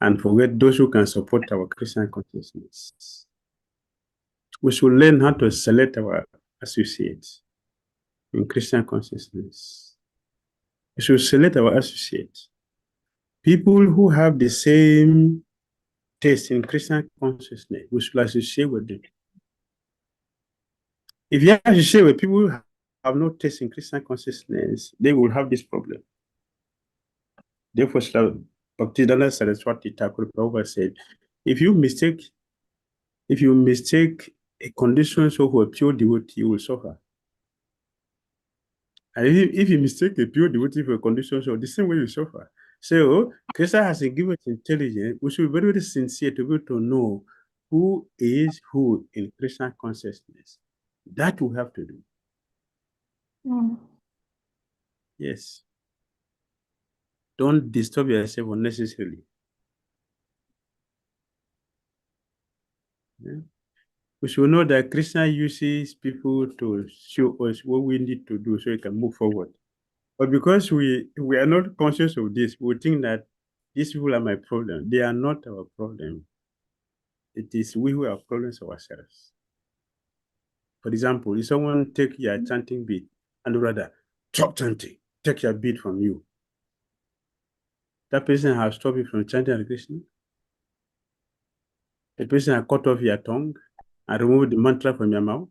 and forget those who can support our Christian consciousness? We should learn how to select our associates in Christian consciousness. We should select our associates. People who have the same taste in Christian consciousness, we should associate with them. If you associate with people who have no taste in Christian consciousness, they will have this problem. Therefore, Bhakti Dhira Saraswati Thakur Prabhupada said, if you mistake a condition so for a pure devotee, you will suffer. And if you mistake a pure devotee for a condition, so the same way you suffer. So Krishna has given us intelligence. We should be very, very sincere to be able to know who is who in Krishna consciousness. That we have to do. Yes. Don't disturb yourself unnecessarily. Yeah. We should know that Krishna uses people to show us what we need to do so we can move forward. But because we are not conscious of this, we think that these people are my problem. They are not our problem. It is we who have problems ourselves. For example, if someone take your chanting bead and rather stop chanting, take your bead from you, that person has stopped you from chanting Hare Krishna. The person has cut off your tongue and removed the mantra from your mouth.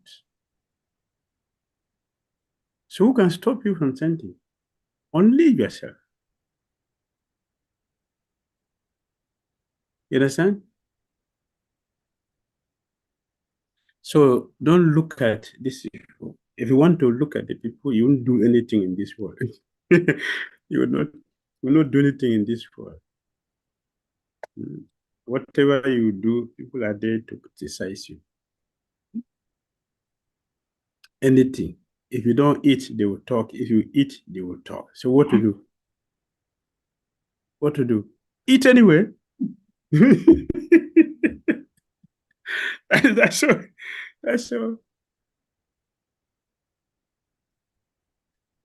So who can stop you from chanting? Only yourself. You understand? So don't look at this people. If you want to look at the people, you won't do anything in this world. You will not do anything in this world. Whatever you do, people are there to criticize you. Anything. If you don't eat, they will talk. If you eat, they will talk. So what to do? What to do? Eat anyway. That's all. That's all.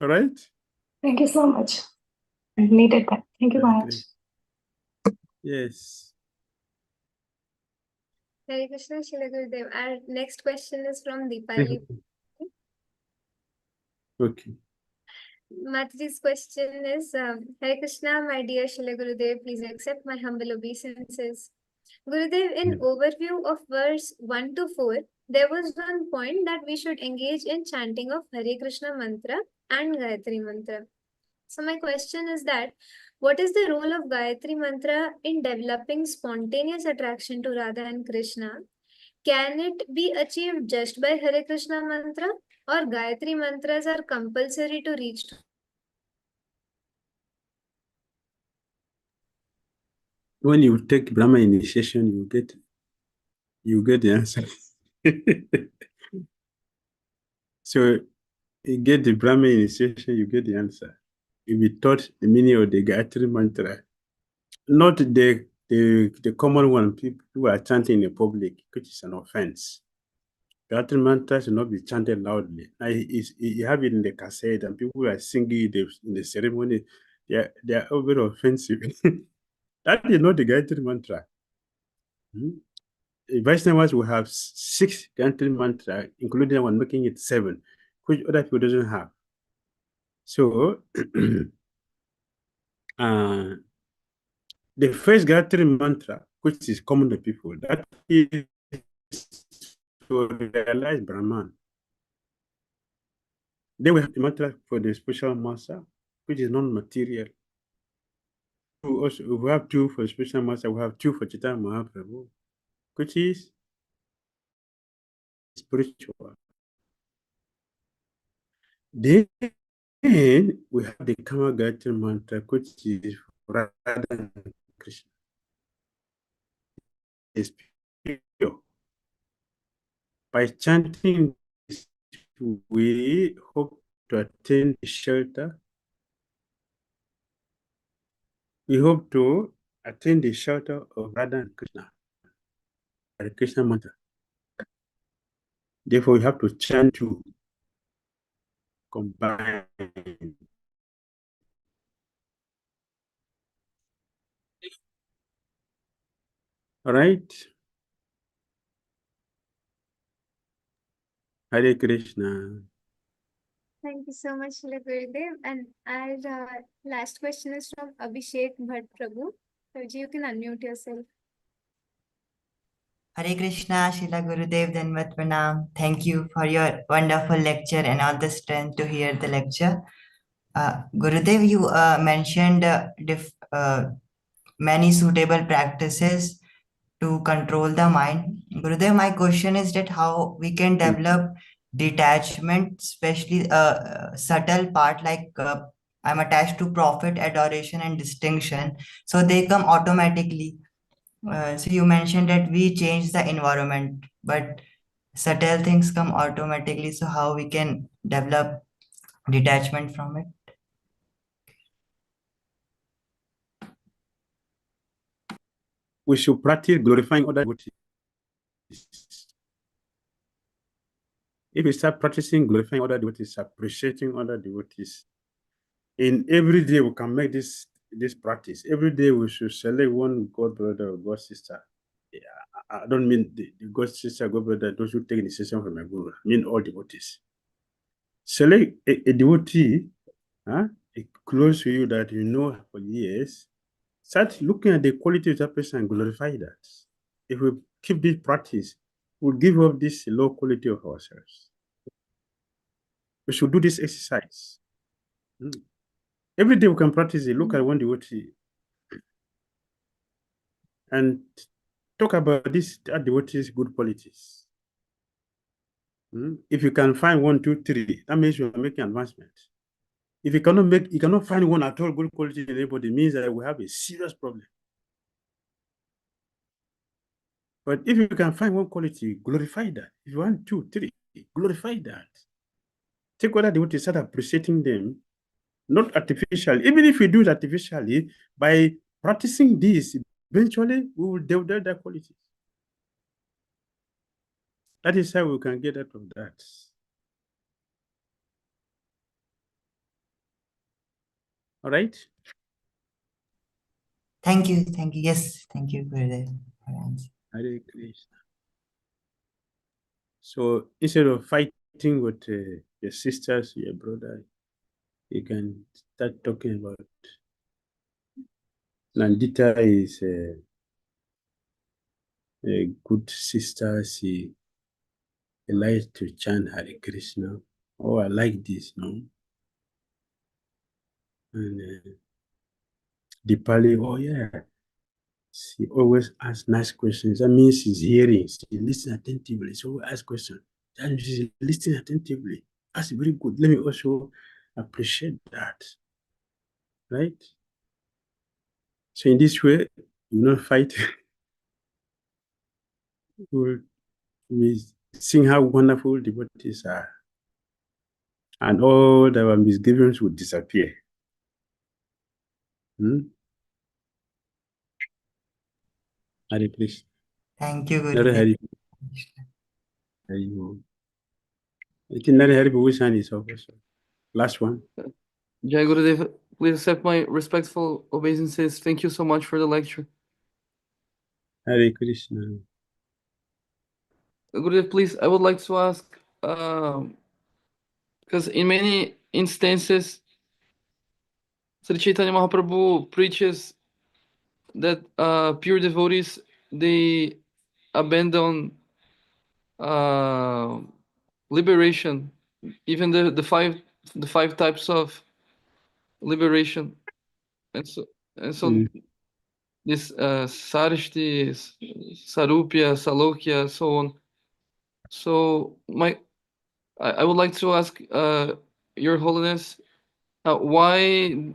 All right? Thank you so much. I needed that. Thank you, Maharaj. Yes. Hare Krishna, Shila Gurudev. Our next question is from Deepali. Okay. Mataji's question is, Hare Krishna, my dear Shila Gurudev, please accept my humble obeisances. Gurudev, in overview of verse 1 to 4, there was one point that we should engage in chanting of Hare Krishna mantra and Gayatri mantra. So my question is that, what is the role of Gayatri mantra in developing spontaneous attraction to Radha and Krishna? Can it be achieved just by Hare Krishna mantra, or Gayatri mantras are compulsory to reach to? When you take Brahma initiation, you get the answer. So you get the Brahma initiation, you get the answer. You'll be taught the meaning of the Gayatri mantra, not the common one people who are chanting in public, which is an offense. Gayatri mantra should not be chanted loudly. Now, you have it in the cassette, and people are singing it in the ceremony. They are over offensive. That is not the Gayatri mantra. Vaishnavas will have 6 Gayatri mantra, including one making it 7, which other people doesn't have. So the first Gayatri mantra, which is common to people, that is to realize Brahman. Then we have the mantra for the special master, which is non-material. Also, we have 2 for special master, we have 2 for Chaitanya Mahaprabhu, which is spiritual. Then we have the Kama Gayatri mantra, which is for Radha and Krishna. It's pure. By chanting this, we hope to attain the shelter. We hope to attain the shelter of Radha and Krishna, the Krishna mantra. Therefore, we have to chant to combine. All right. Hare Krishna. Thank you so much, Shila Gurudev. And our last question is from Abhishek Bhatt Prabhu. So you can unmute yourself. Hare Krishna, Shila Gurudev, Danvat Pranam. Thank you for your wonderful lecture and all the strength to hear the lecture. Gurudev, you mentioned many suitable practices to control the mind. Gurudev, my question is that how we can develop detachment, especially subtle part like I'm attached to profit, adoration, and distinction. So they come automatically. So you mentioned that we change the environment, but subtle things come automatically. So how we can develop detachment from it? We should practice glorifying other devotees. If we start practicing glorifying other devotees, appreciating other devotees, in every day we can make this practice. Every day we should select one god brother or god sister. I don't mean the god sister, god brother, those who take initiation from my guru. I mean all devotees. Select a devotee, close to you that you know for years. Start looking at the quality of that person and glorify that. If we keep this practice, we'll give up this low quality of ourselves. We should do this exercise. Every day we can practice it. Look at one devotee and talk about this devotee's good qualities. If you can find 1, 2, 3, that means you are making advancement. If you cannot find one at all good quality in anybody, it means that we have a serious problem. But if you can find one quality, glorify that. If you want 2, 3, glorify that. Take other devotees, start appreciating them, not artificially. Even if we do it artificially, by practicing this, eventually we will develop that quality. That is how we can get out of that. All right? Thank you. Thank you. Yes, thank you, Gurudev, for your answer. Hare Krishna. So instead of fighting with your sisters, your brother, you can start talking about Nandita is a good sister. She likes to chant Hare Krishna. Oh, I like this, no? And Dipali, oh yeah, she always asks nice questions. That means she's hearing, she listens attentively. So ask questions. And she's listening attentively. That's very good. Let me also appreciate that. Right? So in this way, you not fight. We sing how wonderful devotees are. And all our misgivings would disappear. Hare Krishna. Thank you, Nare Gurudev. Hari. I think Nare Hari Bhushan is also. Last one. Jai Gurudev, please accept my respectful obeisances. Thank you so much for the lecture. Hare Krishna. Gurudev, please, I would like to ask, because in many instances, Sri Chaitanya Mahaprabhu preaches that pure devotees, they abandon liberation, even the five types of liberation, and so this Sarishti, Sarupya, Salokya, so on. So I would like to ask Your Holiness, why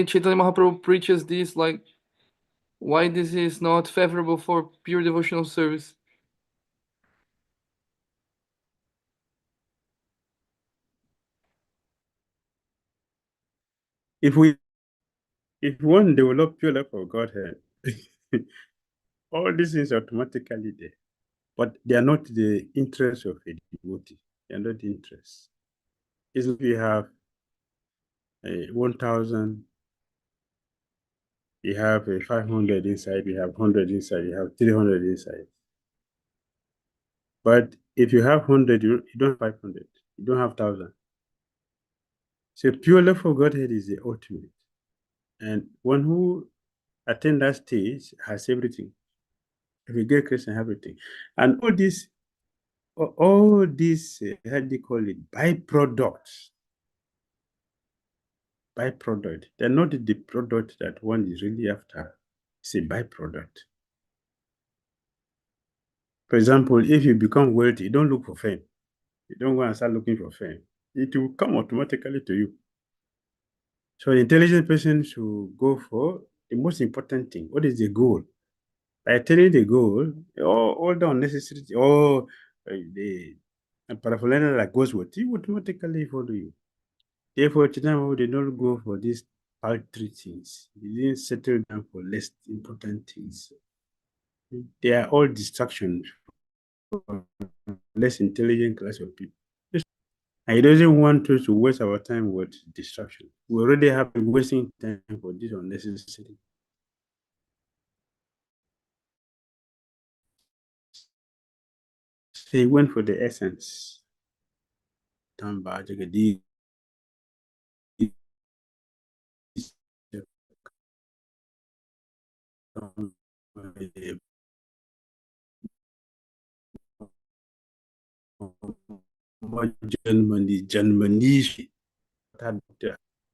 Chaitanya Mahaprabhu preaches this, like why this is not favorable for pure devotional service? If one develop pure love for Godhead, all these things are automatically there. But they are not the interest of a devotee. They are not the interest. It's if you have 1,000, you have 500 inside, you have 100 inside, you have 300 inside. But if you have 100, you don't have 500, you don't have 1,000. So pure love for Godhead is the ultimate. And one who attains that stage has everything. If you get Christian, everything. And all these, how do you call it, byproducts. Byproduct. They're not the product that one is really after. It's a byproduct. For example, if you become wealthy, don't look for fame. You don't go and start looking for fame. It will come automatically to you. So an intelligent person should go for the most important thing. What is the goal? By telling the goal, all the unnecessary, all the paraphernalia that goes with it, automatically follow you. Therefore, Chidama, they don't go for these paltry things. They didn't settle down for less important things. They are all distractions for less intelligent class of people. And he doesn't want us to waste our time with distraction. We already have been wasting time for this unnecessary. So he went for the essence. Germany.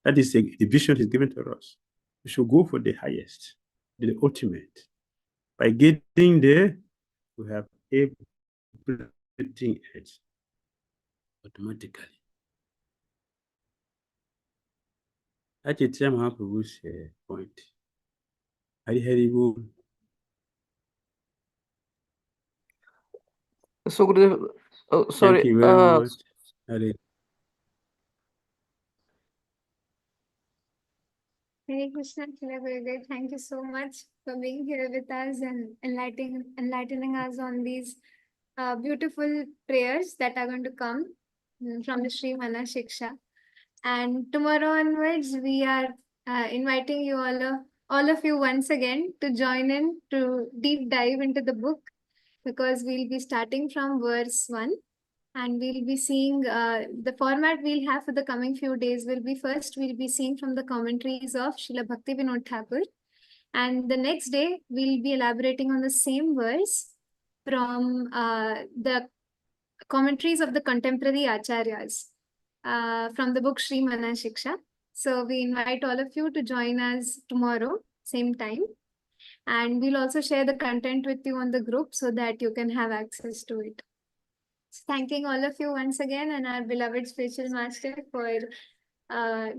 That is the vision is given to us. We should go for the highest, the ultimate. By getting there, we have everything else automatically. That is Mahaprabhu's point. Hari Hari Bol. So Gurudev, oh, sorry. Thank you very much. Hari. Hare Krishna, Kila Gurudev, thank you so much for being here with us and enlightening us on these beautiful prayers that are going to come from the Sri Manah-Siksa. And tomorrow onwards, we are inviting you all of you once again to join in to deep dive into the book, because we'll be starting from verse 1. And we'll be seeing the format we'll have for the coming few days will be, first we'll be seeing from the commentaries of Srila Bhakti Vinod Thakur, and the next day we'll be elaborating on the same verse from the commentaries of the contemporary acharyas from the book Sri Manah-Siksa. So we invite all of you to join us tomorrow, same time. And we'll also share the content with you on the group so that you can have access to it. Thanking all of you once again, and our beloved spiritual master for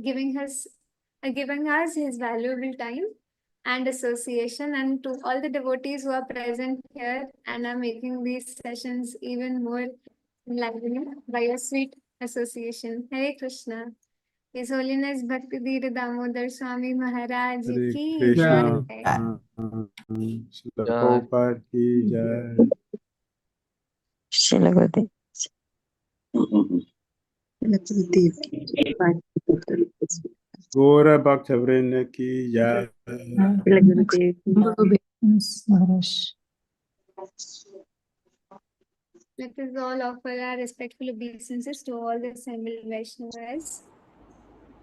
giving us his valuable time and association, and to all the devotees who are present here and are making these sessions even more enlightening by your sweet association. Hare Krishna. His Holiness Bhakti Dhira Damodara Swami Maharaj Hare ki Krishna. jai. Srila Prabhupada ki jai. Srila Gurudev. Gora Bhaktavrinda ki jai. Srila Gurudev. Maharaj. Let us all offer our respectful obeisances to all the assembled Vaishnavas.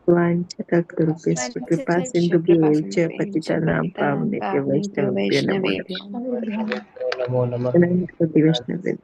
Vanchakalkalpestu kripa sindhu bhyo patitanam pavnebhyo Vaishnavabhyo namo namo. Namo Namah. Namo Vaishnavabhyo.